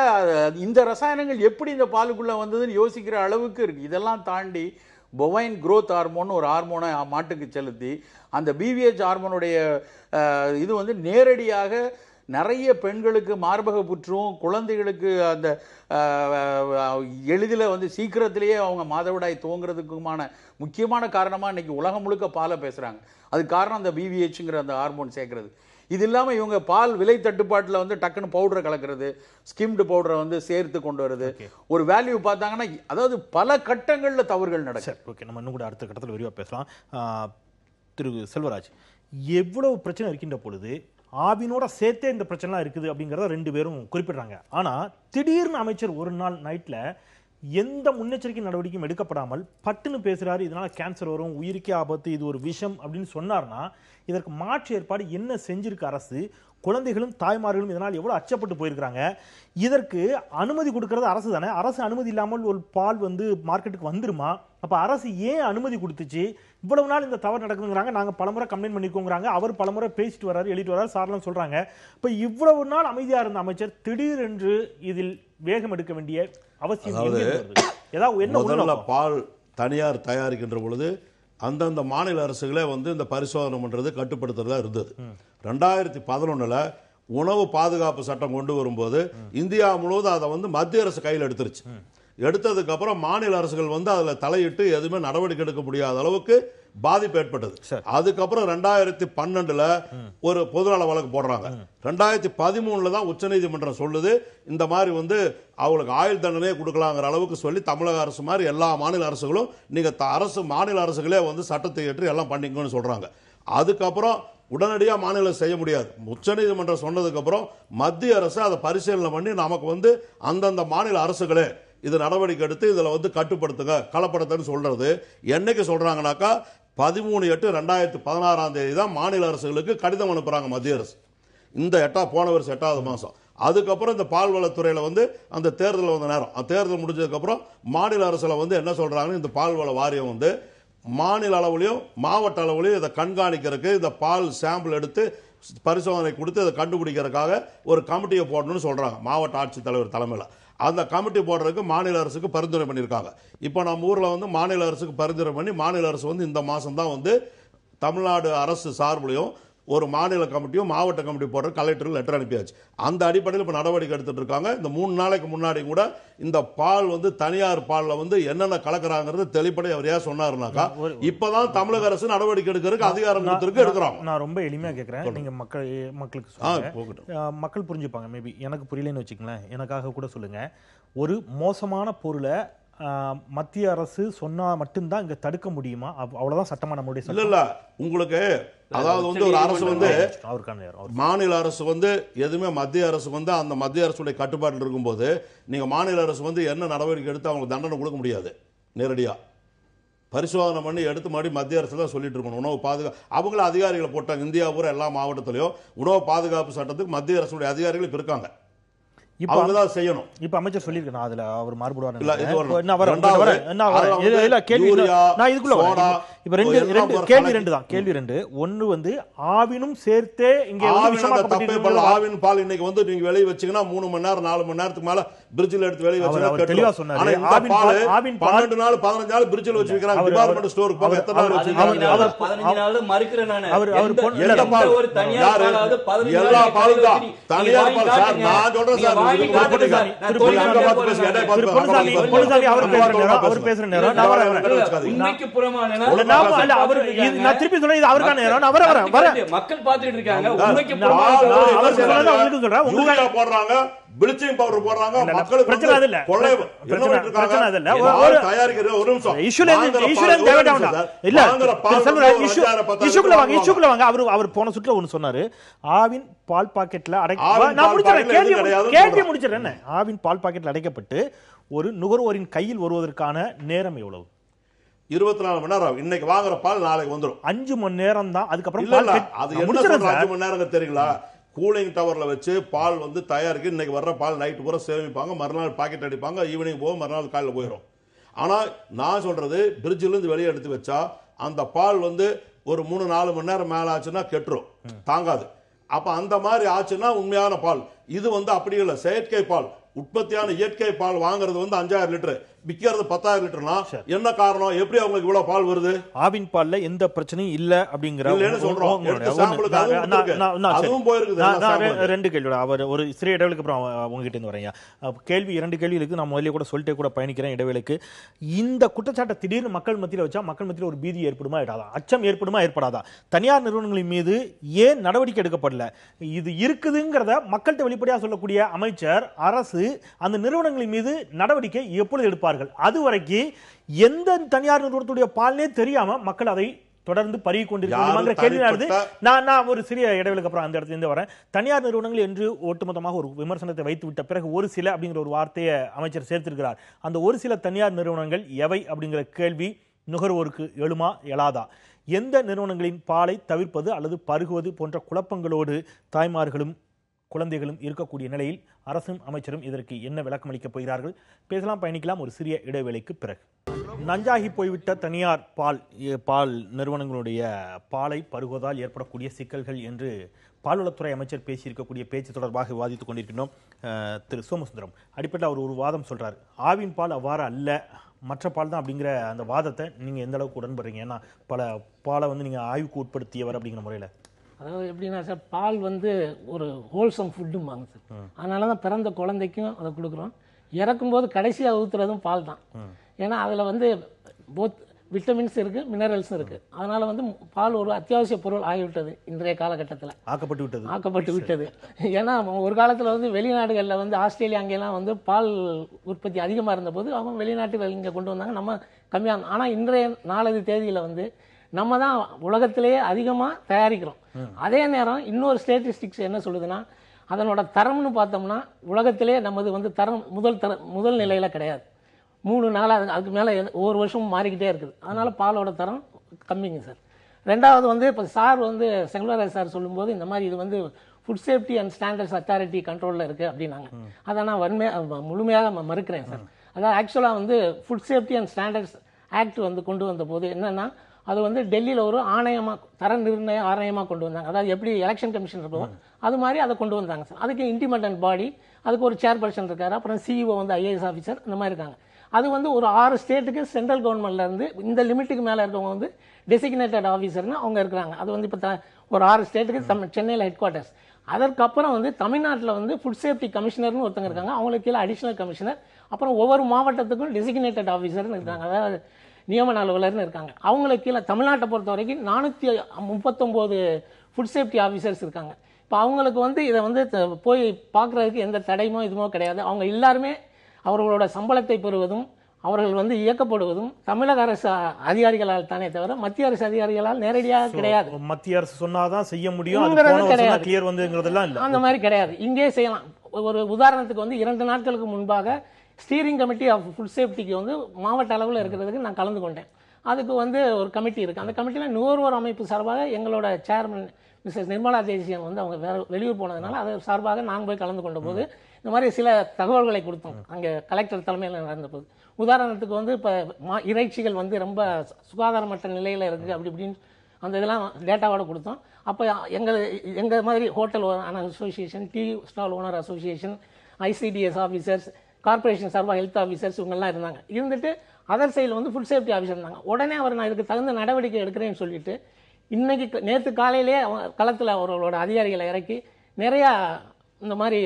இந்த ரசாயனங்கள் எப்படி இந்த பாலுக்குள்ள வந்ததுன்னு யோசிக்கிற அளவுக்கு இருக்கு. இதெல்லாம் தாண்டி பொவைன் growth ஹார்மோன் ஒரு ஹார்மோனை மாட்டுக்கு செலுத்தி அந்த பிவிஹெச் ஹார்மோனுடைய இது வந்து நேரடியாக நிறைய பெண்களுக்கு மார்பக புற்றும், குழந்தைகளுக்கு அந்த எளிதில் வந்து சீக்கிரத்திலேயே அவங்க மாதவிடாய் துவங்குறதுக்குமான முக்கியமான காரணமாக இன்னைக்கு உலகம் முழுக்க பாலை பேசுகிறாங்க. அதுக்கு காரணம் அந்த பிவிஹெச்ங்கிற அந்த ஹார்மோன் சேர்க்கறது. இது இல்லாமல் இவங்க பால் விலை தட்டுப்பாட்டில் வந்து டக்குன்னு பவுடரை கலக்கிறது, ஸ்கிம்டு பவுடரை வந்து சேர்த்து கொண்டு வருது. ஒரு வேல்யூ பார்த்தாங்கன்னா அதாவது பல கட்டங்களில் தவறுகள் நடக்கும். ஓகே, நம்ம இன்னும் கூட அடுத்த கட்டத்தில் விரிவாக பேசலாம். திரு செல்வராஜ், எவ்வளவு பிரச்சனை இருக்கின்ற பொழுது ஆவினோட சேர்த்தே இந்த பிரச்சனைலாம் இருக்குது அப்படிங்கிறத 2 பேரும் குறிப்பிடுறாங்க. ஆனால் திடீர்னு அமைச்சர் ஒரு நாள் நைட்டில் எந்த முன்னெச்சரிக்கை நடவடிக்கையும் எடுக்கப்படாமல் பட்டுன்னு பேசுறாரு, இதனால கேன்சர் வரும், உயிருக்கே ஆபத்து, இது ஒரு விஷம் அப்படின்னு சொன்னார்னா இதற்கு மாற்று ஏற்பாடு என்ன செஞ்சிருக்கு அரசு? குழந்தைகளும் தாய்மார்களும் இதனால் எவ்வளவு அச்சப்பட்டு போயிருக்கிறாங்க. இதற்கு அனுமதி கொடுக்கறது அரசு தானே. அரசு அனுமதி இல்லாமல் ஒரு பால் வந்து மார்க்கெட்டுக்கு வந்துருமா? அப்ப அரசு ஏன் அனுமதி கொடுத்துச்சு? இவ்வளவு நாள் இந்த தவறு நடக்குதுங்கிறாங்க, நாங்க பலமுறை கம்ப்ளைண்ட் பண்ணிக்கோங்கிறாங்க, அவர் பலமுறை பேசிட்டு வர்றாரு, எழுதிட்டு வர்றாரு, சார்லாம் சொல்றாங்க. இப்ப இவ்வளவு நாள் அமைதியா இருந்த அமைச்சர் திடீரென்று இதில் வேகம் எடுக்க வேண்டிய அவசியம் ஏதாவது என்ன? பால் தனியார் தயாரிக்கின்ற பொழுது அந்தந்த மாநில அரசுகளே வந்து இந்த பரிசோதனை பண்றது கட்டுப்படுத்துறதா இருந்தது. 2011 உணவு பாதுகாப்பு சட்டம் கொண்டு வரும்போது இந்தியா முழுவதும் அதை வந்து மத்திய அரசு கையில் எடுத்துருச்சு. எடுத்ததுக்கு அப்புறம் மாநில அரசுகள் வந்து அதுல தலையிட்டு எதுவுமே நடவடிக்கை எடுக்க முடியாத அளவுக்கு பாதிப்பு ஏற்பட்டது. அதுக்கப்புறம் 2012 ஒரு பொதுநல வழக்கு போடுறாங்க. 2013 தான் உச்சநீதிமன்றம் சொல்லுது இந்த மாதிரி வந்து அவங்களுக்கு ஆயுள் தண்டனையே கொடுக்கலாங்கிற அளவுக்கு சொல்லி தமிழக அரசு மாதிரி எல்லா மாநில அரசுகளும் நீங்க மாநில அரசுகளே வந்து சட்டத்தை ஏற்று எல்லாம் பண்ணிக்கணும்னு சொல்றாங்க. அதுக்கப்புறம் உடனடியா மாநிலம் செய்ய முடியாது. உச்சநீதிமன்றம் சொன்னதுக்கு அப்புறம் மத்திய அரசு அதை பரிசீலனை பண்ணி நமக்கு வந்து அந்தந்த மாநில அரசுகளே இது நடவடிக்கை எடுத்து இதுல வந்து கட்டுப்படுத்துங்க கலப்படத்தைன்னு சொல்றது. என்னைக்கு சொல்றாங்கன்னாக்கா 13/8/2016 தான் மாநில அரசுகளுக்கு கடிதம் அனுப்புறாங்க மத்திய அரசு. இந்த போன வருஷம் 8வது மாசம். அதுக்கப்புறம் இந்த பால்வளத்துறையில வந்து அந்த தேர்தல் வந்த நேரம், தேர்தல் முடிஞ்சதுக்கு அப்புறம் மாநில அரசுல வந்து என்ன சொல்றாங்க, இந்த பால்வள வாரியம் வந்து மாநில அளவுலையும் மாவட்ட அளவுலையும் இதை கண்காணிக்கிறதுக்கு இந்த பால் சாம்பிள் எடுத்து பரிசோதனை கொடுத்து இதை கண்டுபிடிக்கிறதுக்காக ஒரு கமிட்டியை போடணும்னு சொல்றாங்க மாவட்ட ஆட்சித்தலைவர் தலைமையில். அந்த கமிட்டி போடுறதுக்கு மாநில அரசுக்கு பரிந்துரை பண்ணியிருக்காங்க. இப்போ நம்ம ஊரில் வந்து மாநில அரசுக்கு பரிந்துரை பண்ணி மாநில அரசு வந்து இந்த மாதம் தான் வந்து தமிழ்நாடு அரசு சார்பிலையும் ஒரு மாநில கமிட்டியும் மாவட்ட கமிட்டி போடுற கலெக்டருக்கு லெட்டர் அனுப்பியாச்சு. அந்த அடிப்படையில் இப்போ நடவடிக்கை எடுத்துட்டு இருக்காங்க. இந்த 3 நாளைக்கு முன்னாடி கூட இந்த பால் வந்து தனியார் பால்ல வந்து என்னென்ன கலக்குறாங்கிறது தெளிப்படை அவர் ஏன் சொன்னாருனாக்கா இப்பதான் தமிழக அரசு நடவடிக்கை எடுக்கிறதுக்கு அதிகாரம் கொடுத்திருக்கு எடுக்கிறாங்க. நான் ரொம்ப எளிமையா கேட்கிறேன், நீங்க மக்களுக்கு மக்கள் புரிஞ்சுப்பாங்க. மேபி எனக்கு புரியலன்னு வச்சுக்கங்களேன், எனக்காக கூட சொல்லுங்க. ஒரு மோசமான பொருளை மத்திய அரசு சொன்னா மட்டும்தான் இங்க தடுக்க முடியுமா? அவ்வளவுதான் சட்டமா நம்மளுடைய இல்ல உங்களுக்கு அதாவது வந்து ஒரு அரசு வந்து மாநில அரசு வந்து எதுவுமே மத்திய அரசு வந்து அந்த மத்திய அரசுடைய கட்டுப்பாட்டில் இருக்கும்போது நீங்க மாநில அரசு வந்து என்ன நடவடிக்கை எடுத்து அவங்களுக்கு தண்டனை கொடுக்க முடியாது. நேரடியா பரிசோதனை பண்ணி எடுத்து மாதிரி மத்திய அரசு தான் சொல்லிட்டு இருக்கணும். உணவு பாதுகாப்பு அவங்கள அதிகாரிகளை போட்டாங்க. இந்தியா பூரா எல்லா மாவட்டத்திலையும் உணவு பாதுகாப்பு சட்டத்துக்கு மத்திய அரசுடைய அதிகாரிகள் இப்ப இருக்காங்க. செய்யணும். இப்ப அமைச்சர் சொல்லியிருக்கேன், அதுல அவர் மாறுபடுவார். இப்ப கேள்வி ரெண்டு ஒன்னு வந்து ஆவினும் சேர்த்தே இங்க ஆவின் பால் இன்னைக்கு வந்து நீங்க வெளிய வச்சீங்கன்னா 3 மணி நேரம் 4 மணி நேரத்துக்கு மேல பிரிட்ஜ்ல எடுத்து வெளிய வச்சீங்கன்னா தெளிவா சொன்னாரு. ஆவின் 12 நாள் 15 நாள் பிரிட்ஜ்ல வச்சு விக்கிறாங்க. டிபார்ட்மென்ட் ஸ்டோருக்கு போக எத்தனை நாள் வச்சிருக்காங்க? அவர் 15 நாள் மறுக்கிறேன் நானு. அவர் ஒரு தனியார் பாலாவது 15 நாள் எல்லா பாலும் தான் தனியார் பால் சார். நான் சொல்றேன் சார், அவர் பேசுற நேரம் நான் வரேன். உண்மைக்கு புறமான நான் திருப்பி சொல்றேன், இது அவருக்கான நேரம். நான் வரேன். மக்கள் பாத்துட்டு இருக்காங்க. உண்மைக்கு யூரியா போடுறாங்க, ப்ளீச்சிங் பவுடர் போடுறாங்க. மக்களுக்கு பிரச்சனை அது இல்ல. பிரச்சனை அது இல்ல. தயாரிக்கிற ஒரு நிமிஷம் இஷ்யூக்குள்ள வாங்க. அவர் போன சுற்றுல ஒன்னு சொன்னாரு, ஆவின் பால் பாக்கெட்ல கேள்வி முடிச்சிடறேன். ஆவின் பால் பாக்கெட்ல அடைக்கப்பட்டு ஒரு நுகர்வோரின் கையில் வருவதற்கான நேரம் எவ்வளவு? 24 மணி நேரம். இன்னைக்கு வாங்குற பால் நாளைக்கு வந்துடும். 5 மணி நேரம் தான். அதுக்கப்புறம் அது என்ன சொல்ற 5 மணி நேரம் தெரியுங்களா? கூலிங் டவர்ல வச்சு பால் வந்து தயாரிக்கு. இன்னைக்கு வர்ற பால் நைட்டு பூரா சேமிப்பாங்க, மறுநாள் பாக்கெட் அடிப்பாங்க, ஈவினிங் போகும், மறுநாள் காலையில் போயிடும். ஆனா நான் சொல்றது, பிரிட்ஜில இருந்து வெளியே எடுத்து வச்சா அந்த பால் வந்து ஒரு 3-4 மணி நேரம் மேல ஆச்சுன்னா கெட்டுரும், தாங்காது. அப்ப அந்த மாதிரி ஆச்சுன்னா உண்மையான பால். இது வந்து அப்படி இல்லை, செயற்கை பால். உற்பத்தியான இயற்கை பால் வாங்குறது வந்து 5000 லிட்டர், விக்கிறது 10000 லிட்டர்னா என்ன காரணம்? எப்படி அவங்களுக்கு இவ்வளவு பால் வருது? ஆவின் பால்ல எந்த பிரச்சனையும் இல்ல அப்படிங்கிற சொல்றோம். ரெண்டு கேள்வி. அவர் ஒரு சிறிய இடைவெளிக்கு அப்புறம் உங்ககிட்ட இருந்து வரேன். கேள்வி 2 கேள்வி இருக்கு. நான் முதல்ல கூட சொல்லிட்டே கூட பயணிக்கிறேன் இடைவெளிக்கு. இந்த குற்றச்சாட்டை திடீர்னு மக்கள் மத்தியில் வச்சா மக்கள் மத்தியில் ஒரு பீதி ஏற்படுமா ஏற்படாதா, அச்சம் ஏற்படுமா ஏற்படாதா? தனியார் நிறுவனங்களின் மீது ஏன் நடவடிக்கை எடுக்கப்படல? இது இருக்குதுங்கிறத மக்கள்கிட்ட வெளிப்படையா சொல்லக்கூடிய அமைச்சர், அரசு அந்த நிறுவனங்களின் மீது நடவடிக்கை எப்பொழுது எடுப்பார்கள்? அதுவரைக்கும் எந்த தனியார் நிறுவனத்துடைய பால்னே தெரியாம மக்கள் அதை தொடர்ந்து பருகி கொண்டிருக்கிற கேள்வி. நான் ஒரு சிறிய இடைவெளிக்கு அப்புறம் அந்த இடத்துல இருந்து வரேன். தனியார் நிறுவனங்கள் என்று ஒட்டுமொத்தமாக ஒரு விமர்சனத்தை வைத்து விட்ட பிறகு ஒரு சில அப்படிங்கிற ஒரு வார்த்தையை அமைச்சர் சேர்த்திருக்கிறார். அந்த ஒரு சில தனியார் நிறுவனங்கள் எவை அப்படிங்கிற கேள்வி நுகர்வோருக்கு எழுமா எழாதா? எந்த நிறுவனங்களின் பாலை தவிர்ப்பது அல்லது பருகுவது போன்ற குழப்பங்களோடு தாய்மார்களும் குழந்தைகளும் இருக்கக்கூடிய நிலையில் அரசும் அமைச்சரும் இதற்கு என்ன விளக்கம் அளிக்கப் போகிறார்கள்? பேசலாம், பயணிக்கலாம் ஒரு சிறிய இடைவேளைக்கு பிறகு. நஞ்சாகி போய்விட்ட தனியார் பால் நிறுவனங்களுடைய பாலை பருகுவதால் ஏற்படக்கூடிய சிக்கல்கள் என்று பால்வளத்துறை அமைச்சர் பேசியிருக்கக்கூடிய பேச்சு தொடர்பாக விவாதித்துக் கொண்டிருக்கிறோம். திரு சோமசுந்தரம் அடிப்படையில் அவர் ஒரு வாதம் சொல்றார், ஆவின் பால் அவ்வாறு அல்ல, மற்ற பால் தான் அப்படிங்கிற அந்த வாதத்தை நீங்க எந்த அளவுக்கு உடன்படுறீங்க? ஏன்னா பல பாலை வந்து நீங்க ஆய்வுக்கு உட்படுத்தியவர் அப்படிங்கிற முறையில். அதாவது எப்படின்னா சார், பால் வந்து ஒரு ஹோல்சம் ஃபுட்டும்பாங்க சார். அதனால தான் பிறந்த குழந்தைக்கும் அதை கொடுக்குறோம். இறக்கும்போது கடைசியாக ஊற்றுறதும் பால் தான். ஏன்னா அதில் வந்து போத் விட்டமின்ஸ் இருக்குது, மினரல்ஸும் இருக்குது. அதனால் வந்து பால் ஒரு அத்தியாவசிய பொருள் ஆகிவிட்டது இன்றைய காலகட்டத்தில். ஆக்கப்பட்டு விட்டது. ஏன்னா ஒரு காலத்தில் வந்து வெளிநாடுகளில் வந்து ஆஸ்திரேலியா அங்கெல்லாம் வந்து பால் உற்பத்தி அதிகமாக இருந்தபோது அவங்க வெளிநாட்டுகள் இங்கே கொண்டு வந்தாங்க, நம்ம கம்மியாக. ஆனால் இன்றைய நாளது தேதியில் வந்து நம்ம தான் உலகத்திலேயே அதிகமாக தயாரிக்கிறோம். அதே நேரம் இன்னொரு ஸ்டேட்டிஸ்டிக்ஸ் என்ன சொல்லுதுன்னா, அதனோட தரம்னு பார்த்தோம்னா உலகத்திலே நமது வந்து தரம் முதல் நிலையில் கிடையாது. 3 நாளாக அதுக்கு மேலே ஒவ்வொரு வருஷமும் மாறிக்கிட்டே இருக்குது. அதனால் பாலோட தரம் கம்மிங்க சார். ரெண்டாவது வந்து இப்போ சார் வந்து செங்கல்வராஜ் சார் சொல்லும்போது இந்த மாதிரி இது வந்து food safety and standards authority கண்ட்ரோலில் இருக்குது அப்படின்னாங்க. அதை நான் முழுமையாக மறுக்கிறேன் சார். அதாவது ஆக்சுவலாக வந்து food safety and standards act வந்து கொண்டு வந்த போது என்னென்னா, அது வந்து டெல்லியில் ஒரு ஆணையமாக, தர நிர்ணய ஆணையமாக கொண்டு வந்தாங்க. அதாவது எப்படி எலெக்ஷன் கமிஷன் இருக்கும் அது மாதிரி அதை கொண்டு வந்தாங்க சார். அதுக்கு இண்டிபெண்டன்ட் பாடி, அதுக்கு ஒரு சேர்பர்சன் இருக்காரு, அப்புறம் சிஇஓ வந்து ஐஏஎஸ் ஆஃபீஸர், இந்த மாதிரி இருக்காங்க. அது வந்து ஒரு 6 ஸ்டேட்டுக்கு சென்ட்ரல் கவர்மெண்ட்லேருந்து இந்த லிமிட்டுக்கு மேலே இருக்கவங்க வந்து டெசிக்னேட்டட் ஆஃபீஸர்னு அவங்க இருக்கிறாங்க. அது வந்து இப்போ ஒரு 6 ஸ்டேட்டுக்கு சென்னையில் ஹெட் குவார்ட்டர்ஸ். அதற்கப்புறம் வந்து தமிழ்நாட்டில் வந்து ஃபுட் சேஃப்டி கமிஷனர்னு ஒருத்தங்க இருக்காங்க, அவங்களுக்கு கீழே அடிஷனல் கமிஷனர், அப்புறம் ஒவ்வொரு மாவட்டத்துக்கும் டெசிக்னேட்டட் ஆஃபீஸர்னு இருக்காங்க, அதாவது நியமன அலுவலர்னு இருக்காங்க. அவங்களுக்கு கீழே தமிழ்நாட்டை பொறுத்த வரைக்கும் 439 ஃபுட் சேஃப்டி ஆஃபீஸர்ஸ் இருக்காங்க. இப்போ அவங்களுக்கு வந்து இதை வந்து போய் பார்க்குறதுக்கு எந்த தடையுமோ இதுமோ கிடையாது. அவங்க எல்லாருமே அவர்களோட சம்பளத்தை பெறுவதும் அவர்கள் வந்து இயக்கப்படுவதும் தமிழக அரசு அதிகாரிகளால் தானே தவிர மத்திய அரசு அதிகாரிகளால் நேரடியாக கிடையாது. மத்திய அரசு சொன்னாதான் செய்ய முடியும், அந்த மாதிரி கிடையாது. இங்கே செய்யலாம். ஒரு உதாரணத்துக்கு வந்து 2 நாட்களுக்கு முன்பாக ஸ்டீரிங் கமிட்டி ஆஃப் ஃபுட் சேஃப்டிக்கு வந்து மாவட்ட அளவில் இருக்கிறதுக்கு நான் கலந்து கொண்டேன். அதுக்கு வந்து ஒரு கமிட்டி இருக்குது. அந்த கமிட்டியில் நுகர்வோர் அமைப்பு சார்பாக எங்களோட சேர்மன் மிஸ்ஸஸ் நிர்மலா தேசியன் வந்து அவங்க வெளியூர் போனதுனால அதை சார்பாக நாங்கள் போய் கலந்து கொண்ட போது இந்த மாதிரி சில தகவல்களை கொடுத்தோம் அங்கே கலெக்டர் தலைமையில் நடந்தபோது. உதாரணத்துக்கு வந்து இப்போ இறைச்சிகள் வந்து ரொம்ப சுகாதாரமற்ற நிலையில் இருக்குது அப்படி இப்படின்னு அந்த இதெல்லாம் டேட்டாவோட கொடுத்தோம். அப்போ எங்கள் மாதிரி hotel association, tea stall owner association, ICDS officers, corporation சார்பாக ஹெல்த் ஆஃபீஸர்ஸ் இவங்கெல்லாம் இருந்தாங்க. இருந்துட்டு அதர் சைடில் வந்து ஃபுட் சேஃப்டி ஆஃபீஸர் இருந்தாங்க. உடனே அவர் நான் இதுக்கு தகுந்த நடவடிக்கை எடுக்கிறேன்னு சொல்லிட்டு நேற்று காலையிலே களத்தில் அவர்களோட அதிகாரிகளை இறக்கி நிறையா இந்த மாதிரி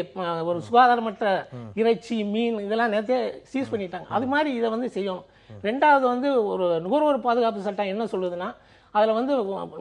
ஒரு சுகாதாரமற்ற இறைச்சி, மீன் இதெல்லாம் நேற்றே சீஸ் பண்ணிட்டாங்க. அது மாதிரி இதை வந்து செய்யணும். ரெண்டாவது வந்து ஒரு நுகர்வோர் பாதுகாப்பு சட்டம் என்ன சொல்லுதுன்னா, அதில் வந்து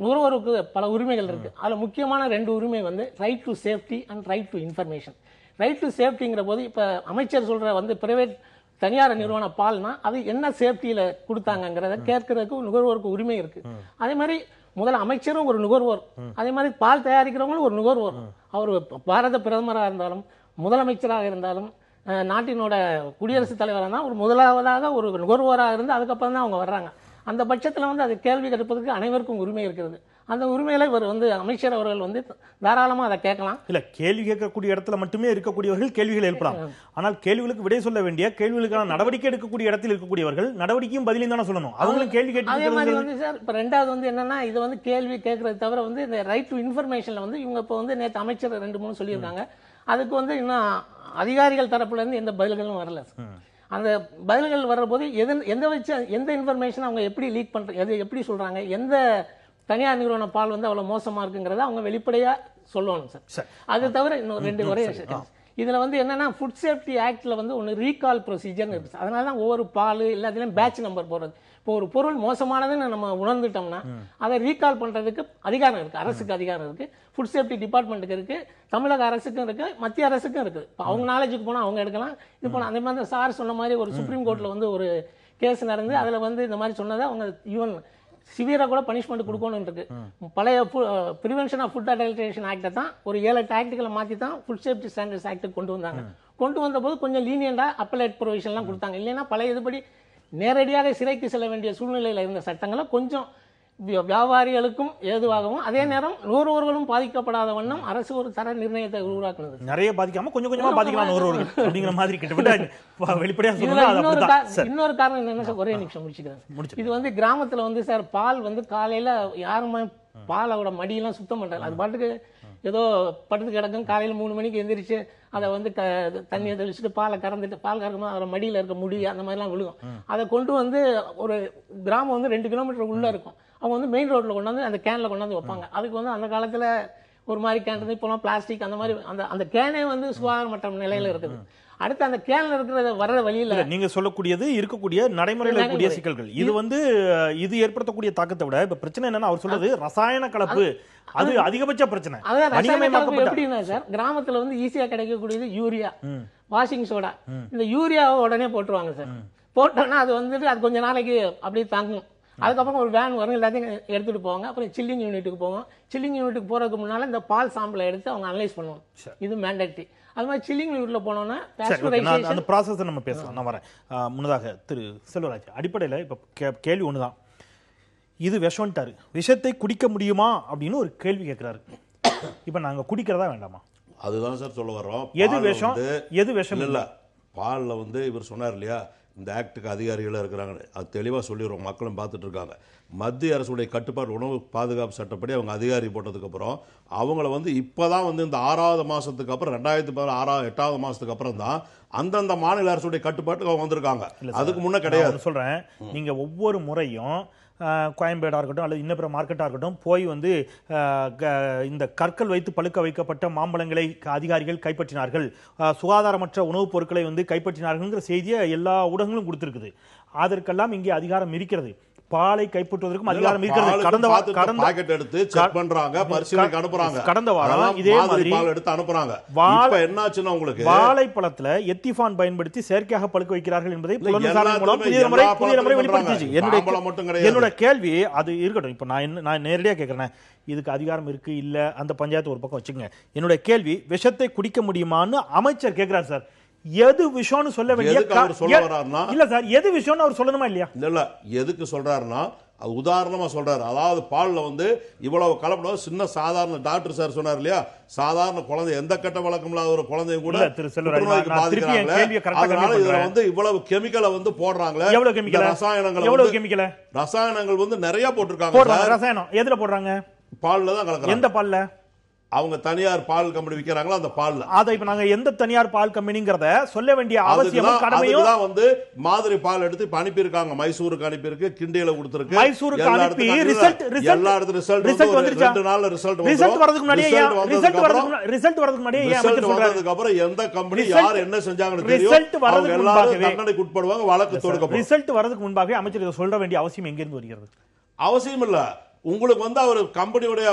நுகர்வோருக்கு பல உரிமைகள் இருக்குது. அதில் முக்கியமான 2 உரிமை வந்து right to safety and right to information. Right to சேஃப்டிங்கிற போது இப்போ அமைச்சர் சொல்கிற வந்து பிரைவேட் தனியார் நிறுவன பால்னா அது என்ன சேஃப்டியில் கொடுத்தாங்கிறத கேட்கறதுக்கு நுகர்வோருக்கு உரிமை இருக்குது. அதே மாதிரி முதல்ல அமைச்சரும் ஒரு நுகர்வோர், அதே மாதிரி பால் தயாரிக்கிறவங்களும் ஒரு நுகர்வோர். அவர் பாரத பிரதமராக இருந்தாலும் முதலமைச்சராக இருந்தாலும் நாட்டினோட குடியரசுத் தலைவராக இருந்தால் ஒரு முதலாவதாக ஒரு நுகர்வோராக இருந்து அதுக்கப்புறம் தான் அவங்க வர்றாங்க. அந்த பட்சத்தில் வந்து அது கேள்வி கேட்பதற்கு அனைவருக்கும் உரிமை இருக்கிறது. அந்த உரிமையில இவர் வந்து அமைச்சர் அவர்கள் வந்து தாராளமாக அதை கேட்கலாம். இல்ல, கேள்வி கேட்கக்கூடிய இடத்துல மட்டுமே இருக்கக்கூடியவர்கள் கேள்விகள் எழுப்பலாம். ஆனால் கேள்விகளுக்கு விடை சொல்ல வேண்டிய, கேள்விகளுக்கான நடவடிக்கை எடுக்கக்கூடிய இடத்தில் இருக்கக்கூடியவர்கள் நடவடிக்கையும் பதிலையும் தானே சொல்லணும். அவங்களும் கேள்வி கேட்டு அதே மாதிரி வந்து சார் இப்போ ரெண்டாவது வந்து என்னன்னா, இது வந்து கேள்வி கேட்கறது தவிர வந்து இந்த ரைட் டு இன்ஃபர்மேஷன்ல வந்து இவங்க இப்போ வந்து நேற்று அமைச்சர் 2-3 சொல்லியிருக்காங்க. அதுக்கு வந்து இன்னும் அதிகாரிகள் தரப்புல இருந்து எந்த பதில்களும் வரல. அந்த பதில்கள் வர்ற போது எந்த இன்ஃபர்மேஷன் அவங்க எப்படி லீக் பண்றாங்க, எப்படி சொல்றாங்க, எந்த தனியார் நிறுவன பால் வந்து அவ்வளவு மோசமா இருக்குங்கிறத அவங்க வெளிப்படையா சொல்லணும் சார். அது தவிர இன்னும் 2 ஒரே இதுல வந்து என்னன்னா, ஃபுட் சேஃப்டி ஆக்ட்ல வந்து ஒன்று ரீகால் ப்ரொசீஜர் இருக்கு. அதனால தான் ஒவ்வொரு பால் எல்லாத்துலயும் பேட்ச் நம்பர் போடுறது. இப்போ ஒரு பொருள் மோசமானதுன்னு நம்ம உணர்ந்துட்டோம்னா அதை ரீகால் பண்றதுக்கு அதிகாரம் இருக்கு, அரசுக்கு அதிகாரம் இருக்கு, ஃபுட் சேஃப்டி டிபார்ட்மெண்ட்டுக்கு இருக்கு, தமிழக அரசுக்கும் இருக்கு, மத்திய அரசுக்கும் இருக்கு. இப்போ அவங்க நாலேஜுக்கு போனால் அவங்க எடுக்கலாம். இது போனால் அதே மாதிரி சார் சொன்ன மாதிரி ஒரு சுப்ரீம் கோர்ட்ல வந்து ஒரு கேஸ் நடந்து அதில் வந்து இந்த மாதிரி சொன்னதை அவங்க ஈவன் சிவியரா கூட பனிஷ்மெண்ட் கொடுக்கணும் இருக்கு. பழைய பிரிவென்ஷன் ஆஃப் ஃபுட் அடல்ட்ரேஷன் ஆக்டை தான் ஒரு 7-8 ஆக்டுகளை மாற்றி தான் ஃபுட் சேஃப்டி ஸ்டாண்டர்ட்ஸ் ஆக்ட் கொண்டு வந்தாங்க. கொண்டு வந்த போது கொஞ்சம் லீனியண்டா அப்பலேட் ப்ரொவிஷன்லாம் கொடுத்தாங்க. இல்லைன்னா பழைய இதுபடி நேரடியாக சிறைக்கு செல்ல வேண்டிய சூழ்நிலையில் இருந்த சட்டங்களை கொஞ்சம் வியாபாரிகளுக்கும் ஏதுவாகவும் அதே நேரம் நுகர்வோர்களும் பாதிக்கப்படாத வண்ணம் அரசு ஒரு தர நிர்ணயத்தை உருவாக்குனது. நிறைய பாதிக்காம கொஞ்சம் கொஞ்சமா பாதிக்கலாம் நுகர்வோர்கள் அப்படிங்கிற மாதிரி கிட்டத்தட்ட வெளிப்படையா சொல்லுங்க. இன்னொரு காரணம் என்னன்னா, ஒரே நிமிஷம் முடிச்சுக்கிறேன். இது வந்து கிராமத்துல வந்து சார் பால் வந்து காலையில யாருமே பாலோட மடியெல்லாம் சுத்தம் பண்றாங்க. அது பாட்டுக்கு ஏதோ படுத்து கிடக்கும். காலையில் 3 மணிக்கு எந்திரிச்சு அதை வந்து தண்ணியை தெளிச்சுட்டு பாலை கறந்துட்டு பால் கறக்கும்போது அதில் மடியில் இருக்க முடி அந்த மாதிரிலாம் விழுகும். அதை கொண்டு வந்து ஒரு கிராமம் வந்து 2 கிலோமீட்டர் உள்ளே இருக்கும். அவங்க வந்து மெயின் ரோட்டில் கொண்டாந்து அந்த கேனில் கொண்டாந்து வைப்பாங்க. அதுக்கு வந்து அந்த காலத்தில் ஒரு மாதிரி கேன் இருந்து இப்போலாம் பிளாஸ்டிக் அந்த மாதிரி அந்த கேனே வந்து சுகாதாரமற்ற நிலையில் இருக்குது. அடுத்து அந்த கேன்ல இருக்கிறத வர்ற வழியில நீங்க சொல்லக்கூடியது இருக்கக்கூடிய நடைமுறையில் இருக்கக்கூடிய சிக்கல்கள். இது வந்து இது ஏற்படுத்தக்கூடிய தாக்கத்தை விட இப்ப பிரச்சனை என்னன்னா, அவர் சொல்றது ரசாயன கலப்பு, அது அதிகபட்ச பிரச்சனை. எப்படின்னா சார், கிராமத்துல வந்து ஈஸியா கிடைக்கக்கூடியது யூரியா, வாஷிங் சோடா. இந்த யூரியாவை உடனே போட்டுருவாங்க சார். போட்டோம்னா அது வந்துட்டு அது கொஞ்ச நாளைக்கு அப்படியே தாங்கும். அதுக்கப்புறம் ஒரு வேன் வரும், எல்லாத்தையும் எடுத்துட்டு போவாங்க. அப்புறம் சில்லிங் யூனிட்டுக்கு போவோம். சில்லிங் யூனிட்டுக்கு போறதுக்கு முன்னால இந்த பால் சாம்பிளை எடுத்து அவங்க அனலைஸ் பண்ணுவோம். இது மேண்டேட்டரி. அது மாதிரி சில்லிங் யூனிட்ல போனோம்னா அந்த ப்ராசஸ் நம்ம பேசலாம். நான் வரேன். முன்னதாக திரு செல்வராஜ், அடிப்படையில் இப்ப கேள்வி ஒண்ணுதான், இது விஷம்ட்டாரு, விஷத்தை குடிக்க முடியுமா அப்படின்னு ஒரு கேள்வி கேட்கிறாரு. இப்ப நாங்க குடிக்கிறதா வேண்டாமா? அதுதான் சார் சொல்ல வர்றோம். எது விஷம் எது விஷம் இல்ல. பால்ல வந்து இவர் சொன்னார் இல்லையா, இந்த ஆக்டுக்கு அதிகாரிகளாக இருக்கிறாங்க, அது தெளிவாக சொல்லிடுறோம், மக்களும் பார்த்துட்டு இருக்காங்க. மத்திய அரசுடைய கட்டுப்பாடு உணவு பாதுகாப்பு சட்டப்படி அவங்க அதிகாரி போட்டதுக்கப்புறம் அவங்கள வந்து இப்போதான் வந்து இந்த 6வது மாதத்துக்கு அப்புறம் 2016 8வது மாதத்துக்கு அப்புறம் தான் அந்தந்த மாநில அரசுடைய கட்டுப்பாட்டுக்கு அவங்க வந்திருக்காங்க. அதுக்கு முன்னே கிடையாது. சொல்கிறேன், நீங்கள் ஒவ்வொரு முறையும் கோயம்பேடாக இருக்கட்டும் அல்லது இன்ன பிற மார்க்கெட்டாக இருக்கட்டும் போய் வந்து இந்த கற்கள் வைத்து பழுக்க வைக்கப்பட்ட மாம்பழங்களை அதிகாரிகள் கைப்பற்றினார்கள், சுகாதாரமற்ற உணவுப் பொருட்களை வந்து கைப்பற்றினார்கள்ங்கிற செய்தியை எல்லா ஊடகங்களும் கொடுத்துருக்குது. அதற்கெல்லாம் இங்கே அதிகாரம் இருக்கிறது. பாலை கைப்பற்றுவதற்கும் அதிகாரம் இருக்கிறது. கடந்த வாரம் இதே மாதிரி எடுத்து அனுப்புறாங்க. என்னாச்சுன்னா உங்களுக்கு வாழைப்பழத்துல எத்திஃபான் பயன்படுத்தி செயற்கையாக பழுக்க வைக்கிறார்கள் என்பதை புதிய முறை வெளிப்படுத்திச்சு. என்னோட கேள்வி அது இருக்கட்டும். இப்ப நான் நேரடியா கேட்கிறேன், இதுக்கு அதிகாரம் இருக்கு இல்ல அந்த பஞ்சாயத்து ஒரு பக்கம் வச்சுக்கோங்க. என்னோட கேள்வி, விஷத்தை குடிக்க முடியுமான்னு அமைச்சர் கேட்கிறார் சார். எது விஷயம்னு சொல்ல வேண்டிய இல்ல சார், எது விஷயம்னு அவர் சொல்லணுமா இல்லையா? இல்ல, எதுக்கு சொல்றாருன்னா அது உதாரணமா சொல்றாரு. அதாவது பால்ல வந்து இவ்வளவு கலப்படம், சின்ன சாதாரண டாக்டர் சார் சொன்னார் இல்லையா, சாதாரண குழந்தை, எந்த கெட்ட வழக்கம் இல்லாத ஒரு குழந்தையும் கூட புற்றுநோய்க்கு பாதிக்கிறாங்களே. அதனால இதுல வந்து இவ்வளவு கெமிக்கலை வந்து போடுறாங்களே. எவ்வளவு கெமிக்கல்? ரசாயனங்கள் வந்து நிறைய போட்டிருக்காங்க. ரசாயனம் எதுல போடுறாங்க? பால்ல தான் கலக்குறாங்க. எந்த பால்ல? அவங்க தனியார் பால் கம்பெனி விக்கிறாங்களா அந்த பால்ல. அத இப்ப நாங்க எந்த தனியார் பால் கம்பெனிங்கறத சொல்ல வேண்டிய அவசியமும் கடமையும் தான் வந்து மாதிரி பால் எடுத்து அனுப்பி இருக்காங்க. மைசூருக்கு அனுப்பி இருக்கு, கிண்டியில கொடுத்திருக்கு. மைசூருக்கு அனுப்பி ரிசல்ட் எல்லா இடத்துல ரிசல்ட் வந்துருச்சு. 2 நாள்ல ரிசல்ட் வரதுக்கு முன்னாடியே ரிசல்ட் வரதுக்கு முன்னாடியே ரிசல்ட் வந்ததுக்கு அப்புறம் எந்த கம்பெனி யார் என்ன செஞ்சாங்கன்னு தெரியும். ரிசல்ட் வரதுக்கு முன்பாகவே தண்டனைக்கு உட்படுவாங்க, வழக்கு தொடுக்கப்படும். ரிசல்ட் வரதுக்கு முன்பாகவே அமைச்சர் இத சொல்ற வேண்டிய அவசியம் எங்க இருந்து வருகிறது? அவசியம் இல்ல. உங்களுக்கு வந்து அவர் கம்பெனியுடைய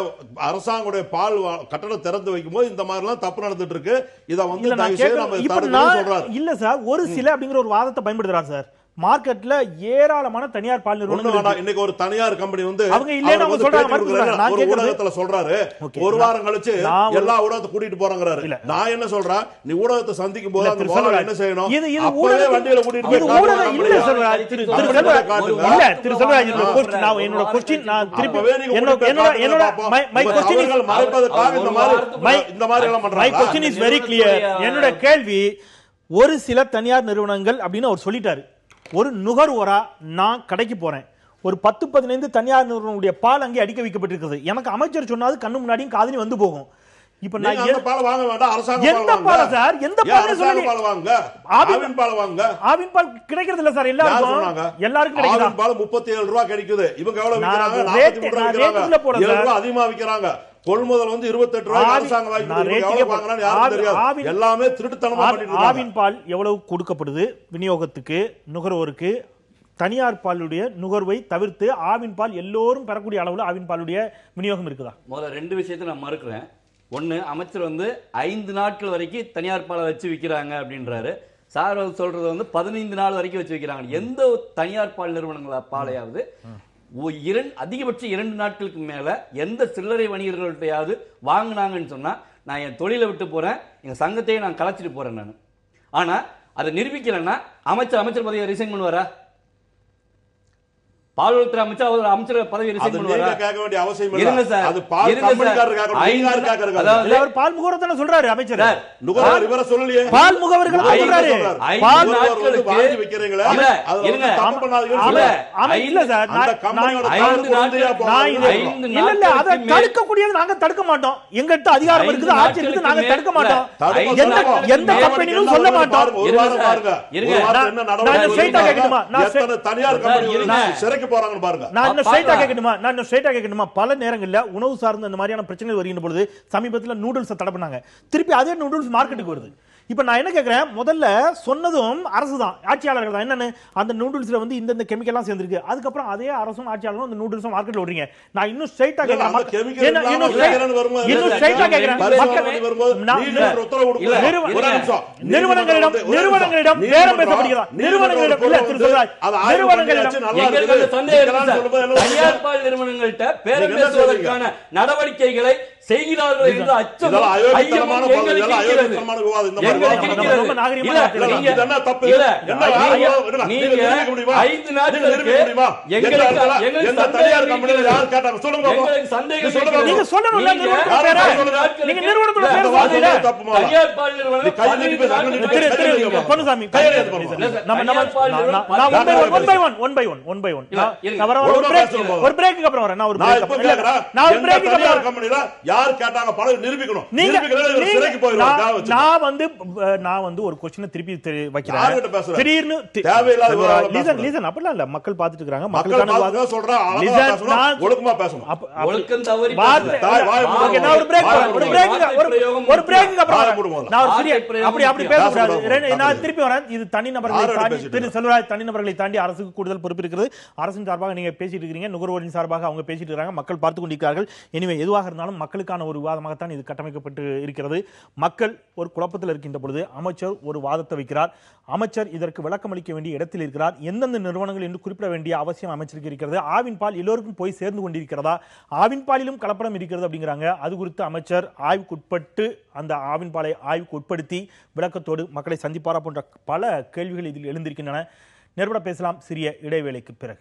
அரசாங்கோட பால் கட்டணம் திறந்து வைக்கும் போது இந்த மாதிரி எல்லாம் தப்பு நடந்துட்டு இருக்கு. இத வந்து சொல்றாரு. இல்ல சார், ஒரு சில அப்படிங்கிற ஒரு வாதத்தை பயன்படுத்துறாரு சார். மார்க்கெட்ல ஏராளமான தனியார் பால் நிறுவனங்கள். இன்னைக்கு ஒரு தனியார் கம்பெனி வந்து அவங்க இல்லன்னு அவங்க சொல்றாங்க. ஒரு ஊடகத்துல சொல்றாரு, ஒரு வாரம் கழிச்சு எல்லா ஊடகத்தை கூட்டிட்டு போறாங்கறாரு. நான் என்ன சொல்றேன், நீ ஊடகத்தை சந்திக்கும் போது அந்த ஊடகம் என்ன செய்யணும்? அப்பவே வண்டியில கூட்டிட்டு போய் ஊடகம் இல்ல சார். இல்ல திரு செல்வராஜ், என்னோட क्वेश्चन நான் திருப்பி என்னோட மை क्वेश्चन இஸ் மறைப்பதற்காக இந்த மாதிரி எல்லாம் பண்றாங்க. My question is very clear. என்னோட கேள்வி, ஒரு சில தனியார் நிறுவனங்கள் அப்படின்னு அவர் சொல்லிட்டாரு. ஒரு நுகர்வோரா நான் கடைக்கு போறேன், ஒரு 10-15 தனியார் நிறுவனங்களுடைய பால் அங்கே அடிக்க வைக்கப்பட்டிருக்கிறது. எனக்கு அமைச்சர் சொன்னாது கண்ணு முன்னாடியும் காதுலயும் வந்து போகும். இப்ப நான் எந்த பால் வாங்க வேண்டாம், அரசாங்க எந்த பால் சார்? எந்த பால் சொல்லுங்க? பால் வாங்க, ஆவின் பால் வாங்க. ஆவின் பால் கிடைக்கிறது இல்ல சார் எல்லாருக்கும் கிடைக்குது. ஆவின் பால் 37 ரூபாய் கிடைக்குது. இவங்க எவ்வளவு விக்கிறாங்க? 43 ரூபாய் விக்கிறாங்க. 7 ரூபாய் அதிகமா விக்கிறாங்க. கொள்முதல் வந்து 28 ரூபாய் அரசாங்க வாங்கி எல்லாமே திருட்டுத்தனமா பண்ணிட்டு இருக்காங்க. ஆவின் பால் எவ்வளவு கொடுக்கப்படுது விநியோகத்துக்கு, நுகர்வோருக்கு? தனியார் பாலுடைய நுகர்வை தவிர்த்து ஆவின் பால் எல்லோரும் பெறக்கூடிய அளவுல ஆவின் பாலுடைய விநியோகம் இருக்குதா? முதல்ல 2 விஷயத்தை நான் மறுக்கிறேன். ஒன்னு, அமைச்சர் வந்து 5 நாட்கள் வரைக்கும் தனியார் பாலை வச்சு விக்கிறாங்க அப்படின்றாரு. சார் சொல்றது வந்து 15 நாள் வரைக்கும் வச்சு விக்கிறாங்க. எந்த தனியார் பால் நிறுவனங்கள பாலையாவது அதிகபட்சம் 2 நாட்களுக்கு மேல எந்த சில்லறை வணிகர்கள்ட்டையாவது வாங்கினாங்கன்னு சொன்னா நான் என் தொழிலை விட்டு போறேன், எங்க சங்கத்தையே நான் கலைச்சிட்டு போறேன் நான். ஆனா அதை நிரூபிக்கலன்னா அமைச்சர் பதவியை ரிசைன் பண்ணுவாரா? பால்வளத்துறை அமைச்சர் அவர் அமைச்சர் பதவி ரிசைன் பண்ணுவாரா? கேட்க வேண்டிய அவசியம் இல்ல. இருங்க சார், அது பால் கம்பெனிக்காரர் கேக்குறாரு. அவர் பால் முகவர்தான சொல்றாரு அமைச்சர். நுகர்வோர் இவர சொல்லலையே, பால் முகவர்கள் சொல்றாரு. பால் நாட்களுக்கு வாங்கி விக்கிறீங்களா? இருங்க, தப்பு பண்ணாதீங்க. இல்ல சார், அந்த கம்பெனியோட 5 நாட்கள் இல்ல அத தடுக்க கூடியது நாங்க தடுக்க மாட்டோம். எங்ககிட்ட அதிகாரம் இருக்குது, ஆட்சி இருக்குது, நாங்க தடுக்க மாட்டோம். எந்த கம்பெனியும் சொல்ல மாட்டோம். ஒரு வாரம் பாருங்க, ஒரு வாரம் என்ன நடவடிக்கை, தனியார் கம்பெனி சிறைக்கு போறாங்க பாருங்க. நான் ஸ்ட்ரைட்டா கேட்கணுமா? பல நேரங்கள்ல உணவு சார்ந்த இந்த மாதிரியான பிரச்சனைகள் வருகின்ற பொழுது சமீபத்தில் நூடுல்ஸ் தடை பண்ணாங்க. திருப்பி அதே நூடுல்ஸ் மார்க்கெட்டுக்கு வருது. இப்ப நான் என்ன கேக்குறேன், முதல்ல சொன்னதும் அரசு தான், ஆட்சியாளர்கள் தான். என்னன்னு, அந்த நூடுல்ஸ்ல வந்து இந்த கெமிக்கல் எல்லாம் சேர்ந்திருக்கு. அதுக்கப்புறம் அதே அரசும் ஆட்சியாளரும் அந்த நூடுல்ஸ் மார்க்கெட்ல விடுறீங்க. நான் இன்னும் ஸ்ட்ரைட்டா கேக்குறேன், நிறுவனங்களிடம் பேரம் பேசப்படுகிறதா? நிறுவனங்களிடம் இல்ல திரு சொல்றாய், நிறுவனங்கள்ட்ட பேரம் பேசுவதற்கான நடவடிக்கைகளை செய்கிறார்கள் என்று அச்சம் ஒரு क्वेश्चन திருப்பி வைக்கிறேன். திடீர்னு இல்ல, மக்கள் பார்த்துட்டு இருக்காங்க. மக்களுக்கான சொல்றேன், ஒழுக்கமா பேசணும். ஒழுக்கம் தவறி ஒரு பிரேக் அப்புறம் அப்படி பேசக்கூடாது. நான் திருப்பி வரேன். இது தனிநபர்களை தாண்டி அரசுக்கு கூடுதல் பொறுப்பு இருக்கிறது. அரசின் சார்பாக நீங்க பேசிட்டு இருக்கீங்க, நுகர்வோரின் சார்பாக அவங்க பேசிட்டு இருக்காங்க, மக்கள் பார்த்துக் கொண்டிருக்கிறார்கள். எனவே எதுவாக இருந்தாலும் மக்களுக்கான ஒரு விவாதமாகத்தான் இது கட்டமைக்கப்பட்டு இருக்கிறது. மக்கள் ஒரு குழப்பத்தில் இருக்கின்ற பொழுது அமைச்சர் ஒரு வாதத்தை வைக்கிறார். அமைச்சர் இதற்கு விளக்கம் அளிக்க வேண்டிய இடத்தில் இருக்கிறார். எந்தெந்த நிறுவனங்கள் என்று குறிப்பிட வேண்டிய அவசியம் அமைச்சருக்கு இருக்கிறது. ஆவின் பால் எல்லோருக்கும் போய் சேர்ந்து கொண்டிருக்கிறதா? ஆவின் பாலிலும் கலப்படம் இருக்கிறது அப்படிங்கிறாங்க. அது குறித்து அமைச்சர் ஆய்வுக்குட்பட்டு அந்த ஆவின் பாலை ஆய்வுக்கு உட்படுத்தி விளக்கத்தோடு மக்களை சந்திப்பாரா போன்ற பல கேள்விகள் இதில் எழுந்திருக்கின்றன. நேர்பட பேசலாம் சிறிய இடைவேளைக்கு பிறகு.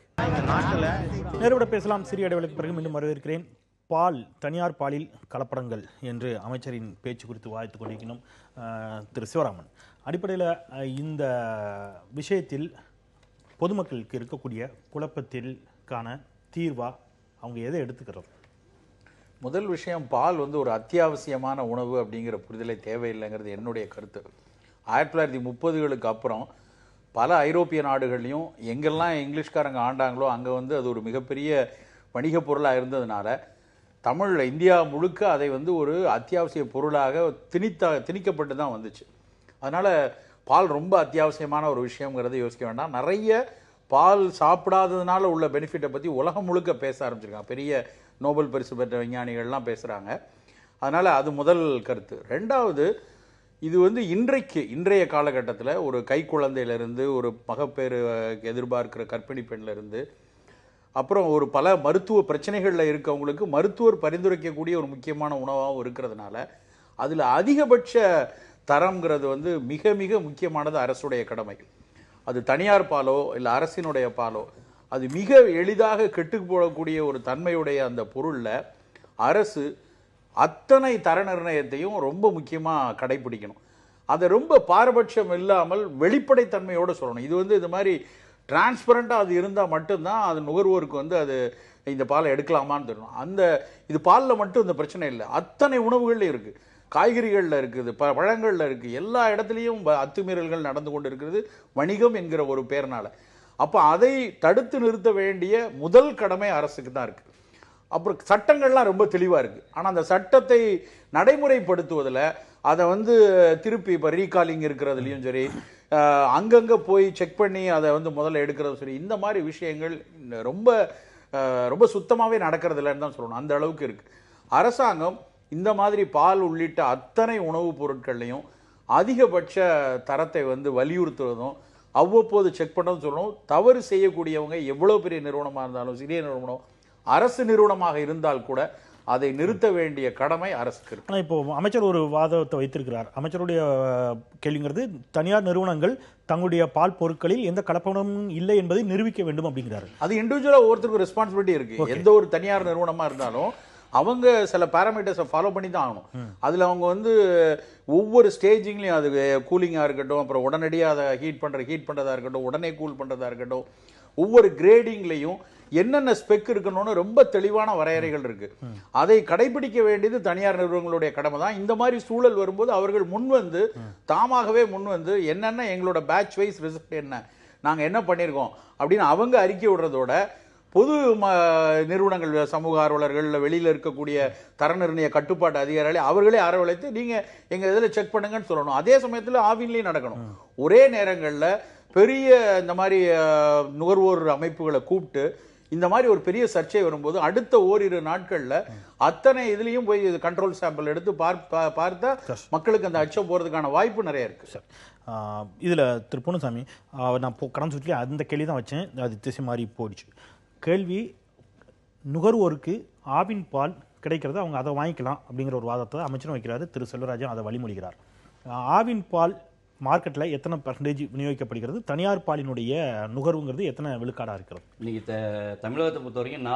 நேர்பட பேசலாம் சிறிய இடைவேளைக்கு பிறகு மீண்டும் வரவேற்கிறேன். பால், தனியார் பாலில் கலப்படங்கள் என்று அமைச்சரின் பேச்சு குறித்து வாய்த்து கொண்டிருக்கணும் திரு சிவராமன். அடிப்படையில் இந்த விஷயத்தில் பொதுமக்களுக்கு இருக்கக்கூடிய குழப்பத்திற்கான தீர்வா அவங்க எதை எடுத்துக்கிறது? முதல் விஷயம், பால் ஒரு அத்தியாவசியமான உணவு அப்படிங்கிற புரிதலை தேவையில்லைங்கிறது என்னுடைய கருத்து. 1930களுக்கு அப்புறம் பல ஐரோப்பிய நாடுகள்லையும் எங்கெல்லாம் இங்கிலீஷ்காரங்க ஆண்டாங்களோ அங்கே அது ஒரு மிகப்பெரிய வணிக பொருளாக இருந்ததுனால இந்தியா முழுக்க அதை ஒரு அத்தியாவசிய பொருளாக திணிக்கப்பட்டு தான் வந்துச்சு. அதனால பால் ரொம்ப அத்தியாவசியமான ஒரு விஷயங்கிறத யோசிக்க வேண்டாம். நிறைய பால் சாப்பிடாததுனால உள்ள பெனிஃபிட்டை பற்றி உலகம் முழுக்க பேச ஆரம்பிச்சிருக்காங்க. பெரிய நோபல் பரிசு பெற்ற விஞ்ஞானிகள்லாம் பேசுகிறாங்க. அதனால் அது முதல் கருத்து. ரெண்டாவது, இது இன்றைய காலகட்டத்தில் ஒரு கை குழந்தையிலிருந்து ஒரு மகப்பேறு எதிர்பார்க்கிற கர்ப்பிணி பெண்ணிலிருந்து அப்புறம் பல மருத்துவ பிரச்சனைகளில் இருக்கவங்களுக்கு மருத்துவர் பரிந்துரைக்கக்கூடிய ஒரு முக்கியமான உணவாகவும் இருக்கிறதுனால அதில் அதிகபட்ச தரம்ங்கிறது மிக மிக முக்கியமானது அரசுடைய கடமை. அது தனியார் பாலோ இல்லை அரசினுடைய பாலோ, அது மிக எளிதாக கெட்டு போடக்கூடிய ஒரு தன்மையுடைய அந்த பொருளில் அரசு அத்தனை தர நிர்ணயத்தையும் ரொம்ப முக்கியமாக கடைபிடிக்கணும். அதை ரொம்ப பாரபட்சம் இல்லாமல் வெளிப்படைத்தன்மையோடு சொல்லணும். இது மாதிரி டிரான்ஸ்பரண்டாக அது இருந்தால் மட்டும்தான் அது நுகர்வோருக்கு அது இந்த பாலை எடுக்கலாமான்னு தெரியணும். இது பாலில் மட்டும் இந்த பிரச்சனை இல்லை, அத்தனை உணவுகளில் இருக்குது, காய்கறிகளில் இருக்குது, பழங்களில் இருக்குது, எல்லா இடத்துலையும் அத்துமீறல்கள் நடந்து கொண்டு இருக்கிறது வணிகம் என்கிற ஒரு பேர்னால. அப்போ அதை தடுத்து நிறுத்த வேண்டிய முதல் கடமை அரசுக்கு தான் இருக்குது. அப்புறம் சட்டங்கள்லாம் ரொம்ப தெளிவாக இருக்குது. ஆனால் அந்த சட்டத்தை நடைமுறைப்படுத்துவதில் அதை திருப்பி இப்போ ரீகாலிங் இருக்கிறதுலையும் சரி, அங்கங்கே போய் செக் பண்ணி அதை முதல்ல எடுக்கிறது சரி, இந்த மாதிரி விஷயங்கள் ரொம்ப ரொம்ப சுத்தமாகவே நடக்கிறது இல்லைன்னு தான் சொல்லணும். அந்த அளவுக்கு இருக்குது. அரசாங்கம் இந்த மாதிரி பால் உள்ளிட்ட அத்தனை உணவுப் பொருட்கள்லையும் அதிகபட்ச தரத்தை வலியுறுத்துவதும் அவ்வப்போது செக் பண்ணதும் சொல்லணும். தவறு செய்யக்கூடியவங்க எவ்வளோ பெரிய நிறுவனமாக இருந்தாலும், சிறிய நிறுவனம், அரசு நிறுவனமாக இருந்தால் கூட அதை நிறுத்த வேண்டிய கடமை அரசுக்கு இருக்கு. ஆனால் இப்போ அமைச்சர் ஒரு வாதத்தை வைத்திருக்கிறார். அமைச்சருடைய கேள்விங்கிறது தனியார் நிறுவனங்கள் தங்களுடைய பால் பொருட்களில் எந்த கலப்படமும் இல்லை என்பதை நிரூபிக்க வேண்டும் அப்படிங்கிறாரு. அது இண்டிவிஜுவலா ஒவ்வொருத்தருக்கும் ரெஸ்பான்சிபிலிட்டி இருக்கு. எந்த ஒரு தனியார் நிறுவனமா இருந்தாலும் அவங்க சில பாராமீட்டர்ஸை ஃபாலோ பண்ணி தான் ஆகணும். அதில் அவங்க ஒவ்வொரு ஸ்டேஜிங்லையும், அது கூலிங்காக இருக்கட்டும், அப்புறம் உடனடியாக அதை ஹீட் பண்ணுறதா இருக்கட்டும், உடனே கூல் பண்ணுறதா இருக்கட்டும், ஒவ்வொரு கிரேடிங்லையும் என்னென்ன ஸ்பெக் இருக்கணும்னு ரொம்ப தெளிவான வரையறைகள் இருக்கு. அதை கடைபிடிக்க வேண்டியது தனியார் நிறுவனங்களுடைய கடமை தான். இந்த மாதிரி சூழல் வரும்போது அவர்கள் தாமாகவே என்னென்ன எங்களோட பேட்ச் வைஸ் ரிசல்ட் என்ன, நாங்கள் என்ன பண்ணியிருக்கோம் அப்படின்னு அவங்க அறிக்கை விடுறதோட பொது நிறுவனங்கள், சமூக ஆர்வலர்கள், வெளியில் இருக்கக்கூடிய தர நிர்ணய கட்டுப்பாட்டு அதிகாரிகளை அவர்களே அரவழைத்து நீங்கள் எங்கள் இதில் செக் பண்ணுங்கன்னு சொல்லணும். அதே சமயத்தில் ஆவின்லேயும் நடக்கணும். ஒரே நேரங்களில் பெரிய இந்த மாதிரி நுகர்வோர் அமைப்புகளை கூப்பிட்டு இந்த மாதிரி ஒரு பெரிய சர்ச்சை வரும்போது அடுத்த ஓரிரு நாட்களில் அத்தனை இதுலேயும் போய் கண்ட்ரோல் சாம்பிள் எடுத்து பார்த்தா மக்களுக்கு அந்த அச்சம் போகிறதுக்கான வாய்ப்பு நிறைய இருக்கு. சார், இதில் திரு பொன்னுசாமி, நான் கடன் சுற்றி அந்த கேள்வி தான் வச்சேன், அது திசை மாறி போயிடுச்சு. கேள்வி, நுகர்வோருக்கு ஆவின் பால் கிடைக்கிறது, அவங்க அதை வாங்கிக்கலாம் அப்படிங்கிற ஒரு வாதத்தை அமைச்சரும் வைக்கிறாரு, திரு செல்வராஜன் அதை வழிமொழிகிறார். ஆவின் பால் மார்க்கெட்டில் எத்தனை பர்சன்டேஜ் விநியோகிக்கப்படுகிறது, தனியார் பாலினுடைய நுகர்வுங்கிறது எத்தனை விழுக்காடாக இருக்கிறது? இன்னைக்கு தமிழகத்தை பொறுத்த வரைக்கும்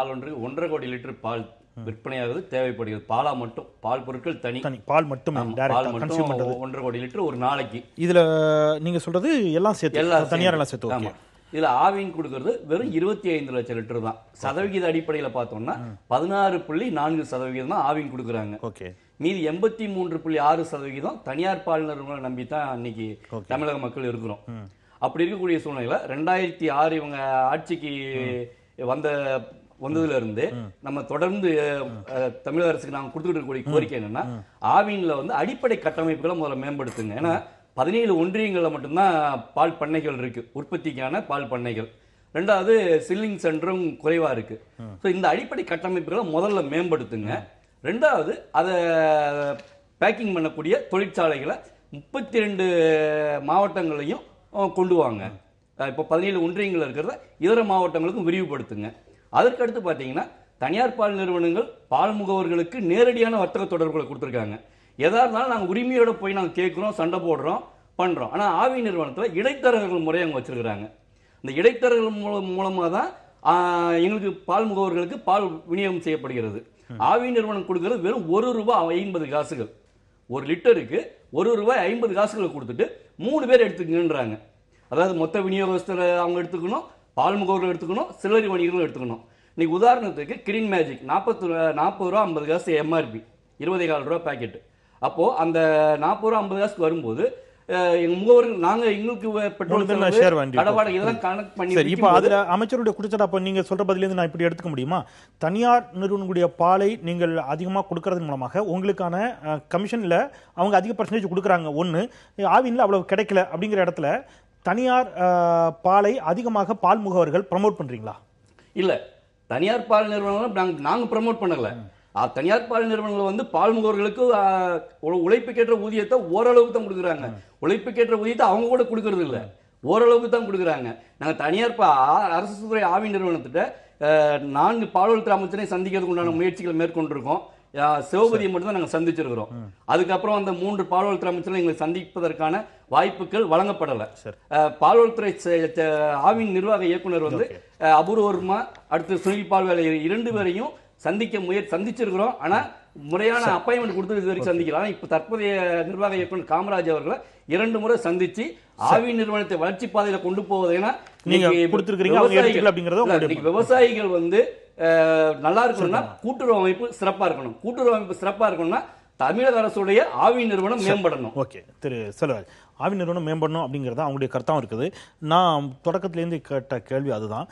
1.5 கோடி லிட்டர் பால் விற்பனையாகிறது தேவைப்படுகிறது. பாலா மட்டும், பால் பொருட்கள் தனி பால் மட்டும் 1.5 கோடி லிட்டர் ஒரு நாளைக்கு. இதுல நீங்க சொல்றது எல்லாம் சேர்த்து, தனியார் எல்லாம் சேர்த்து. இதுல ஆவின் கொடுக்கறது வெறும் 25 லட்சம் லிட்டர் தான். சதவிகித அடிப்படையில் பார்த்தோம்னா 16.4% தான் ஆவின் கொடுக்குறாங்க. மீதி 83.6% தனியார் பால் நிறுவனங்களை நம்பி தான் இன்னைக்கு தமிழக மக்கள் இருக்கிறோம். அப்படி இருக்கக்கூடிய சூழ்நிலையில 2006 இவங்க ஆட்சிக்கு வந்ததுல இருந்து நம்ம தொடர்ந்து தமிழக அரசுக்கு நாங்கள் கொடுத்துட்டு இருக்கக்கூடிய கோரிக்கை என்னன்னா, ஆவின்ல அடிப்படை கட்டமைப்புகளை முதல்ல மேம்படுத்துங்க. ஏன்னா 17 ஒன்றியங்களில் மட்டும்தான் பால் பண்ணைகள் இருக்கு, உற்பத்திக்கான பால் பண்ணைகள். ரெண்டாவது சில்லிங் சென்டரும் குறைவா இருக்கு. இந்த அடிப்படை கட்டமைப்புகளை முதல்ல மேம்படுத்துங்க. ரெண்டாவது, அதை பேக்கிங் பண்ணக்கூடிய தொழிற்சாலைகளை 32 மாவட்டங்களையும் கொண்டு வாங்க. இப்போ 17 ஒன்றியங்கள் இருக்கிறத இதர மாவட்டங்களுக்கும் விரிவுபடுத்துங்க. அதற்கடுத்து பார்த்தீங்கன்னா, தனியார் பால் நிறுவனங்கள் பால் முகவர்களுக்கு நேரடியான வர்த்தக தொடர்புகளை கொடுத்துருக்காங்க. எதா இருந்தாலும் நாங்கள் உரிமையோட போய் நாங்கள் கேட்குறோம், சண்டை போடுறோம், பண்றோம். ஆனால் ஆவி நிறுவனத்தில் இடைத்தரகர்கள் முறை அவங்க வச்சிருக்கிறாங்க. இந்த இடைத்தரகர்கள் மூலமாக தான் எங்களுக்கு பால் முகவர்களுக்கு பால் விநியோகம் செய்யப்படுகிறது. ஆவி நிறுவனம் கொடுக்கிறது வெறும் ₹1.50. 1 லிட்டருக்கு ₹1.50 கொடுத்துட்டு 3 பேர் எடுத்துக்கங்கன்றாங்க. அதாவது மொத்த விநியோகஸ்தர் அவங்க எடுத்துக்கணும், பால் முகவர்கள் எடுத்துக்கணும், சில்லறை வணிகர்களும் எடுத்துக்கணும். இன்னைக்கு உதாரணத்துக்கு கிரீன் மேஜிக் ₹40.50 எம்ஆர்பி, ₹20.25 பாக்கெட். அப்போ அந்த ₹40.50 வரும்போது எங்க முகவர்கள் நாங்க எங்களுக்கு பெட்ரோல் கடவாடகை இதெல்லாம் கனெக்ட் பண்ணி சரி. இப்போ அதுல அமைச்சருடைய குற்றச்சாட்டு அப்ப நீங்க சொல்ற பதிலிருந்து நான் இப்படி எடுத்துக்க முடியுமா? தனியார் நிறுவனங்களுடைய பாலை நீங்கள் அதிகமாக கொடுக்கறது மூலமாக உங்களுக்கான கமிஷன்ல அவங்க அதிக பர்சன்டேஜ் கொடுக்குறாங்க. ஒன்று, ஆவின்ல அவ்வளவு கிடைக்கல அப்படிங்கிற இடத்துல தனியார் பாலை அதிகமாக பால் முகவர்கள் ப்ரமோட் பண்றீங்களா? இல்ல, தனியார் பால் நிறுவனங்கள் நாங்க ப்ரமோட் பண்ணல. தனியார் பால் நிறுவனங்கள் வந்து பால் முகவர்களுக்கு உழைப்புக்கேற்ற ஊதியத்தை ஓரளவுக்கு தான் கொடுக்குறாங்க. உழைப்புக்கேற்ற ஊதியத்தை அவங்க கூட கொடுக்கறது இல்ல, ஓரளவுக்கு தான் கொடுக்குறாங்க. நாங்க தனியார் அரசு துறை ஆவி நிறுவனத்திட்ட 4 பால்வளத்துறை அமைச்சரை சந்திக்கிறதுக்கு உண்டான முயற்சிகளை மேற்கொண்டிருக்கோம். சிவபதியை மட்டும் தான் நாங்கள் சந்திச்சிருக்கிறோம். அதுக்கப்புறம் அந்த 3 பால்வளத்துறை அமைச்சர்கள் எங்களை சந்திப்பதற்கான வாய்ப்புகள் வழங்கப்படலை. பால்வளத்துறை ஆவின் நிர்வாக இயக்குனர் வந்து அபூர்வர்மா, அடுத்து சுனில் பால்வேலை 2 பேரையும் சந்திச்சிருக்கிறோம். ஆனா முறையான அப்பாயின்மெண்ட் கொடுத்து இது வரைக்கும் சந்திக்கலாம். இப்ப தற்போதைய நிர்வாக இயக்குனர் காமராஜ் அவர்களை 2 முறை சந்திச்சு ஆவி நிறுவனத்தை வளர்ச்சி பாதையில கொண்டு போவது. ஏன்னா விவசாயிகள் வந்து நல்லா இருக்கணும்னா கூட்டுறவு அமைப்பு சிறப்பா இருக்கணும். கூட்டுறவு அமைப்பு சிறப்பா இருக்கணும்னா தமிழக அரசுடைய ஆவி நிறுவனம் மேம்படணும். ஓகே திரு செல்வராஜ், ஆவி நிறுவனம் மேம்படணும் அப்படிங்கிறது அவங்களுடைய கருத்தாகவும் இருக்குது. நான் தொடக்கத்திலேருந்து கேட்ட கேள்வி அதுதான்.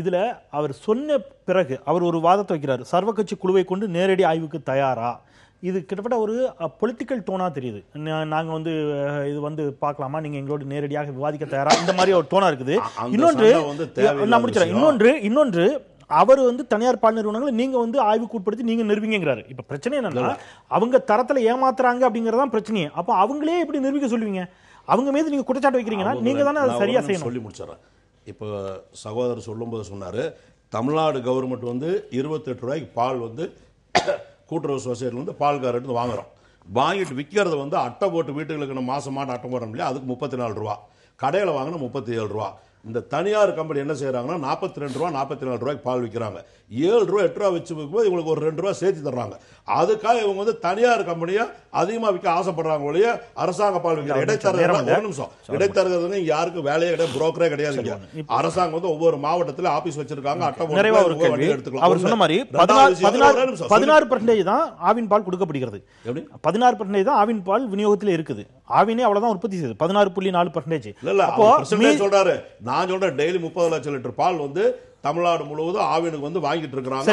இதில் அவர் சொன்ன பிறகு அவர் ஒரு வாதத்தை வைக்கிறார், சர்வ கட்சி குழுவை கொண்டு நேரடி ஆய்வுக்கு தயாரா? இது கிட்டத்தட்ட ஒரு பொலிட்டிக்கல் டோனாக தெரியுது. நாங்கள் வந்து இது வந்து பார்க்கலாமா, நீங்கள் எங்களோட நேரடியாக விவாதிக்க தயாரா, இந்த மாதிரி ஒரு டோனாக இருக்குது. இன்னொன்று நான் முடிச்சிடறேன். இன்னொன்று அவர் வந்து தனியார் பால் நிறுவனங்களை நீங்க வந்து ஆய்வுக்கு உட்படுத்தி நீங்க நிரூபிங்கிறாரு. இப்ப பிரச்சனை என்னன்னா அவங்க தரத்துல ஏமாத்துறாங்க அப்படிங்கறதான் பிரச்சனையே. அப்ப அவங்களே எப்படி நிரூபிக்க சொல்லுவீங்க? அவங்க மீது நீங்க குற்றச்சாட்டு வைக்கிறீங்கன்னா நீங்க தானே அதை சரியா செய்யணும். சொல்லி முடிச்சிடறேன். இப்போ சகோதரர் சொல்லும்போது சொன்னாரு, தமிழ்நாடு கவர்மெண்ட் வந்து ₹28 பால் வந்து கூட்டுறவு சொசைட்டில வந்து பால்காரட்டு வாங்குறோம். வாங்கிட்டு விற்கிறது வந்து அட்டை போட்டு வீட்டுகளுக்கு மாசமாட்ட அட்டை போட முடியல, அதுக்கு ₹34, கடையில் வாங்கினா ₹37. இந்த தனியார் கம்பெனி என்ன செய்யறாங்கன்னா ₹42 ₹44 பால் விற்கிறாங்க. ₹7 8 வச்சு விற்கும்போது இவங்களுக்கு ஒரு ₹2 சேர்த்து தர்றாங்க. அதுக்காக இவங்க வந்து தனியார் கம்பெனியா அதிகமா விற்க ஆசைப்படுறாங்க ஒழிய அரசாங்க பால் விற்கிற இடைத்தரகர்கள் யாருக்கும் வேலையே கிடையாது, புரோக்கரே கிடையாது. அரசாங்கம் வந்து ஒவ்வொரு மாவட்டத்தில் ஆபீஸ் வச்சிருக்காங்க, அட்டை எடுத்துக்கலாம். அவர் சொன்ன மாதிரி 16% தான் ஆவின் பால் கொடுக்கப்படுகிறது. 16% தான் ஆவின் பால் விநியோகத்தில் இருக்குது. ஆவினே அவ்வளவுதான் உற்பத்தி செய்யுது, 16.4%. சொல்றாரு. நான் சொல்றேன், டெய்லி 30 லட்சம் லிட்டர் பால் வந்து தமிழ்நாடு முழுவதும் ஆவினுக்கு வந்து வாங்கிட்டு இருக்காங்க.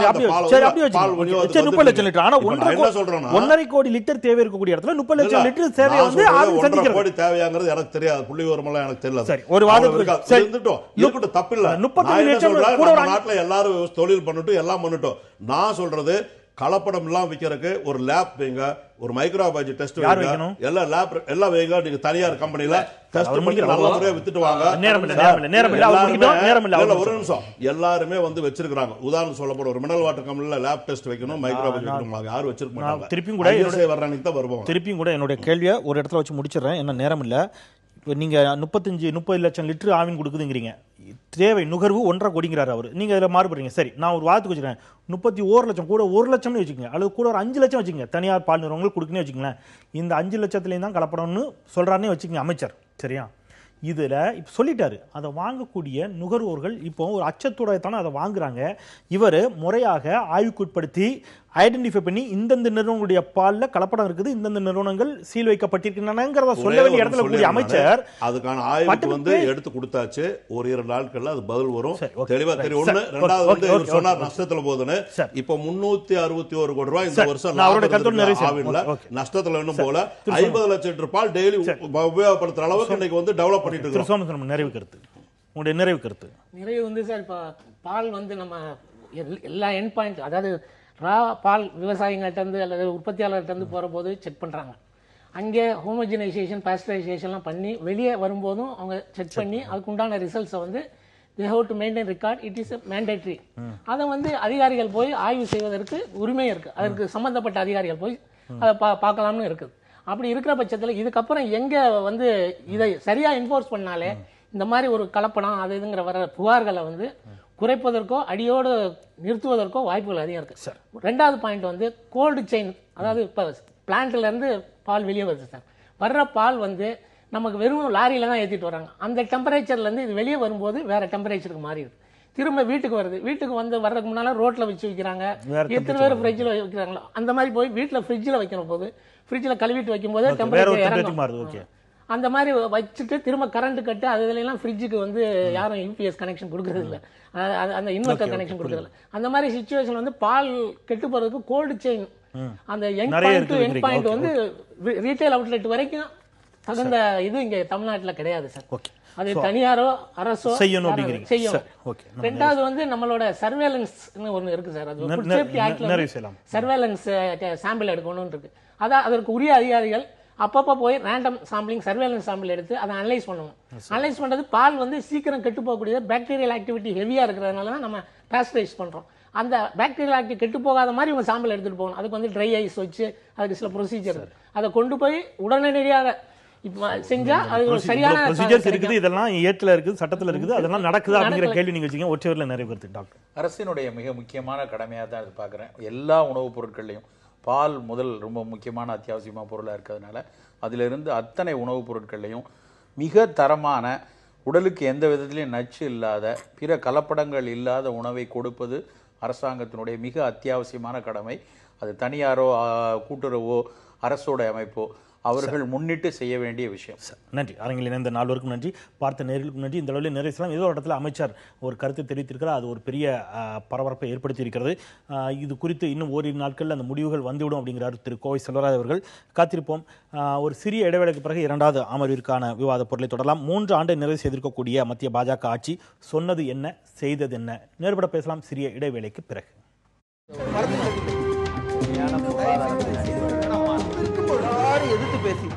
1.5 கோடி லிட்டர் தேவை இருக்கக்கூடிய இடத்துல 30 லட்சம் லிட்டர் தேவை வந்து 1.5 கோடி தேவையாங்கிறது எனக்கு தெரியாது, புள்ளி விவரமெல்லாம் எனக்கு தெரியல. ஒரு வாதத்துக்கு இருக்கட்டும், தப்பில்ல. நாட்டுல எல்லாரும் தொழில் பண்ணட்டும், எல்லாம் பண்ணட்டும். நான் சொல்றது கலப்படம் எல்லாம் விற்கிறதுக்கு ஒரு லேப் வைங்க, ஒரு மைக்ரோபாலஜி டெஸ்ட் வைங்க, எல்லாம் வைங்க. நீங்க தனியார் கம்பெனில டெஸ்ட் பண்ணி நல்ல முறையா வித்துட்டு வாங்க. ஒரு நிமிஷம், எல்லாருமே வந்து வச்சிருக்காங்க. உதாரணம் சொல்ல போற ஒரு மினரல் வாட்டர் கம்பெனில லேப் டெஸ்ட் வைக்கணும், மைக்ரோபாலஜி வைக்கணும், யாரும் வச்சிருக்க மாட்டாங்க. திருப்பியும் கூட என்னுடைய கேள்வியை ஒரு இடத்துல வச்சு முடிச்சிடறேன், என்ன நேரம் இல்ல. நீங்க 30 லட்சம் லிட்டர் ஆவின் கொடுக்குதுங்கிறீங்க, தேவை நுகர்வு 1.5 கோடிங்கிறாரு அவர். நீங்க இதுல மாறுபடுறீங்க. சரி, நான் ஒரு வாதத்துக்கு வச்சுக்கிறேன், 31 லட்சம் கூட 1 லட்சம்னு வச்சுக்கோங்க, அல்லது கூட ஒரு 5 லட்சம் வச்சுக்கோங்க, தனியார் பால் நிறுவனங்கள் கொடுக்குன்னு வச்சுக்கோங்களேன். இந்த 5 லட்சத்துலேயும் தான் கலப்படம்னு சொல்றாருன்னே வச்சுக்கோங்க அமைச்சர். சரியா? இதுல இப்ப சொல்லிட்டாரு, அதை வாங்கக்கூடிய நுகர்வோர்கள் இப்போ ஒரு அச்சத்தோடத்தானே அதை வாங்குறாங்க. இவர் முறையாக ஆய்வுக்குட்படுத்தி ஐடென்டிஃபை பண்ணி இந்தந்த நிறுவனங்களுடைய பால்ல கலப்படம் இருக்குது, இந்தந்த நிறுவனங்கள் சீல் வைக்கப்பட்டிருக்கின்றனங்கிறத சொல்ல வேண்டிய இடத்துல கூடிய அமைச்சர் அதுக்கான ஆய்வுக்கு வந்து எடுத்து கொடுத்தாச்சு. ஒரு 2 நாட்கள்ல அது பதில் வரும், தெளிவா தெரியும். ஒண்ணு. ரெண்டாவது வந்து இவர் சொன்னார் நஷ்டத்துல போகுதுன்னு. இப்ப 361 கோடி ரூபாய் இந்த வருஷம் நஷ்டத்துல இன்னும் போல 50 லட்சம் லிட்டர் பால் டெய்லி உபயோகப்படுத்துற அளவுக்கு இன்னைக்கு வந்து டெவலப் பண்ணிட்டு இருக்கோம். நிறைவு கருத்து, உங்களுடைய நிறைவு கருத்து. நிறைவு வந்து சார், இப்ப பால் வந்து நம்ம எல்லா எண்ட் பாயிண்ட், அதாவது ரா பால் விவசாயிகள்கிட்ட இருந்து அல்லது உற்பத்தியாளர்கிட்ட இருந்து போகிற போது செக் பண்ணுறாங்க. அங்கே ஹோமோஜனைசேஷன், பாஸ்டரைசேஷன்லாம் பண்ணி வெளியே வரும்போதும் அவங்க செக் பண்ணி அதுக்குண்டான ரிசல்ட்ஸை வந்து they have to maintain record, it is a mandatory. அதை வந்து அதிகாரிகள் போய் ஆய்வு செய்வதற்கு உரிமை இருக்குது, அதற்கு சம்மந்தப்பட்ட அதிகாரிகள் போய் அதை பார்க்கலாம்னு இருக்குது. அப்படி இருக்கிற பட்சத்தில் இதுக்கப்புறம் எங்கே வந்து இதை சரியாக என்ஃபோர்ஸ் பண்ணாலே இந்த மாதிரி ஒரு கலப்படம் அது இதுங்கிற வர புகார்களை வந்து குறைப்பதற்கோ அடியோடு நிறுத்துவதற்கோ வாய்ப்புகள் அதிகம் இருக்கு. ரெண்டாவது பாயிண்ட் வந்து கோல்டு செயின், அதாவது இப்போ பிளான்ட்ல இருந்து பால் வெளியே வருது சார். வர்ற பால் வந்து நமக்கு வெறும் லாரியில தான் ஏற்றிட்டு வராங்க. அந்த டெம்பரேச்சர்ல இருந்து இது வெளியே வரும்போது வேற டெம்பரேச்சருக்கு மாறிடுது. திரும்ப வீட்டுக்கு வருது. வீட்டுக்கு வந்து வர்றதுக்கு முன்னால ரோட்ல வச்சு வைக்கிறாங்க. எத்தனை பேர் ஃப்ரிட்ஜில் வைக்கிறாங்களோ அந்த மாதிரி போய் வீட்டில் ஃப்ரிட்ஜில் வைக்கிற போது ஃப்ரிட்ஜில் கழுவிட்டு வைக்கும் போது டெம்பரேச்சர் அந்த மாதிரி வச்சுட்டு திரும்ப கரண்ட் கட்டு அதுலாம் ஃப்ரிட்ஜுக்கு வந்து யாரும் யூபிஎஸ் கனெக்ஷன் கொடுக்கறது இல்லை, அந்த இன்வெர்டர் கனெக்ஷன் கொடுக்கறது. அந்த மாதிரி சிச்சுவேஷன் வந்து பால் கெட்டு போறதுக்கு கோல்டு செயின் அந்த end point to end point வந்து ரீட்டைல் அவுட்லெட் வரைக்கும் தகுந்த இது இங்க தமிழ்நாட்டில் கிடையாது சார். அது தனியாரோ அரசோ செய்யும். ரெண்டாவது வந்து நம்மளோட சர்வேலன்ஸ் ஒன்று இருக்கு சார். அது ஃபுட் சேஃப்டி ஆக்ட்ல சர்வேலன்ஸ் சாம்பிள் எடுக்கணும்னு இருக்கு. அதான் அதற்கு உரிய அதிகாரிகள் அப்பப்போ போய் ரேண்டம் சாம்பிளிங் சர்வேலன்ஸ் சாம்பிள் எடுத்து அதை அனலைஸ் பண்ணணும். அனலைஸ் பண்றது பால் வந்து சீக்கிரம் கெட்டு போகக்கூடிய பாக்டீரியல் ஆக்டிவிட்டி ஹெவியா இருக்கிறதுனால தான் நம்ம பாஸ்டரைஸ் பண்றோம். அந்த பாக்டீரியல் ஆக்டிவிட்டி கெட்டு போகாத மாதிரி இவங்க சாம்பிள் எடுத்துட்டு போகணும். அதுக்கு வந்து ட்ரை ஐஸ் வச்சு அதுக்கு சில ப்ரொசீஜர் அதை கொண்டு போய் உடனடியாக செஞ்சா அது சரியான ப்ரொசீஜர்ஸ் இருக்குது. இதெல்லாம் ஏட்ல இருக்குது, சட்டத்துல இருக்குது, அதெல்லாம் நடக்குது அப்படிங்கிற கேள்வி நீங்க வச்சீங்க. ஒற்றைவர்ல நிறைவேறுது டாக்டர். அரசினுடைய மிக முக்கியமான கடமையாக தான் இது பார்க்குறேன். எல்லா உணவுப் பொருட்கள்லையும் பால் முதல் ரொம்ப முக்கியமான அத்தியாவசியமான பொருளாக இருக்கிறதுனால அதிலிருந்து அத்தனை உணவுப் பொருட்கள்லையும் மிக தரமான உடலுக்கு எந்த விதத்திலையும் நச்சு இல்லாத பிற கலப்படங்கள் இல்லாத உணவை கொடுப்பது அரசாங்கத்தினுடைய மிக அத்தியாவசியமான கடமை. அது தனியாரோ கூட்டுறவோ அரசோட அமைப்போ அவர்கள் முன்னிட்டு செய்ய வேண்டிய விஷயம். நன்றி. அரங்கில் இணைந்த நால்வருக்கும் நன்றி, பார்த்த நேர்களுக்கும் நன்றி. இந்த அளவில் நிறைய செய்யலாம். ஏதோ இடத்துல அமைச்சர் ஒரு கருத்தை தெரிவித்திருக்கிறார். அது ஒரு பெரிய பரபரப்பை ஏற்படுத்தி இருக்கிறது. இது குறித்து இன்னும் ஓரிரு நாட்களில் அந்த முடிவுகள் வந்துவிடும் அப்படிங்கிறார் திரு கோவை செல்வராஜ் அவர்கள். காத்திருப்போம். ஒரு சிறிய இடைவேளைக்கு பிறகு இரண்டாவது அமர்விற்கான விவாத பொருளை தொடரலாம். 3 ஆண்டை நிறைவு செய்திருக்கக்கூடிய மத்திய பாஜக ஆட்சி சொன்னது என்ன, செய்தது என்ன? நேர்பட பேசலாம் சிறிய இடைவேளைக்கு பிறகு. எதிர்த்து பேசி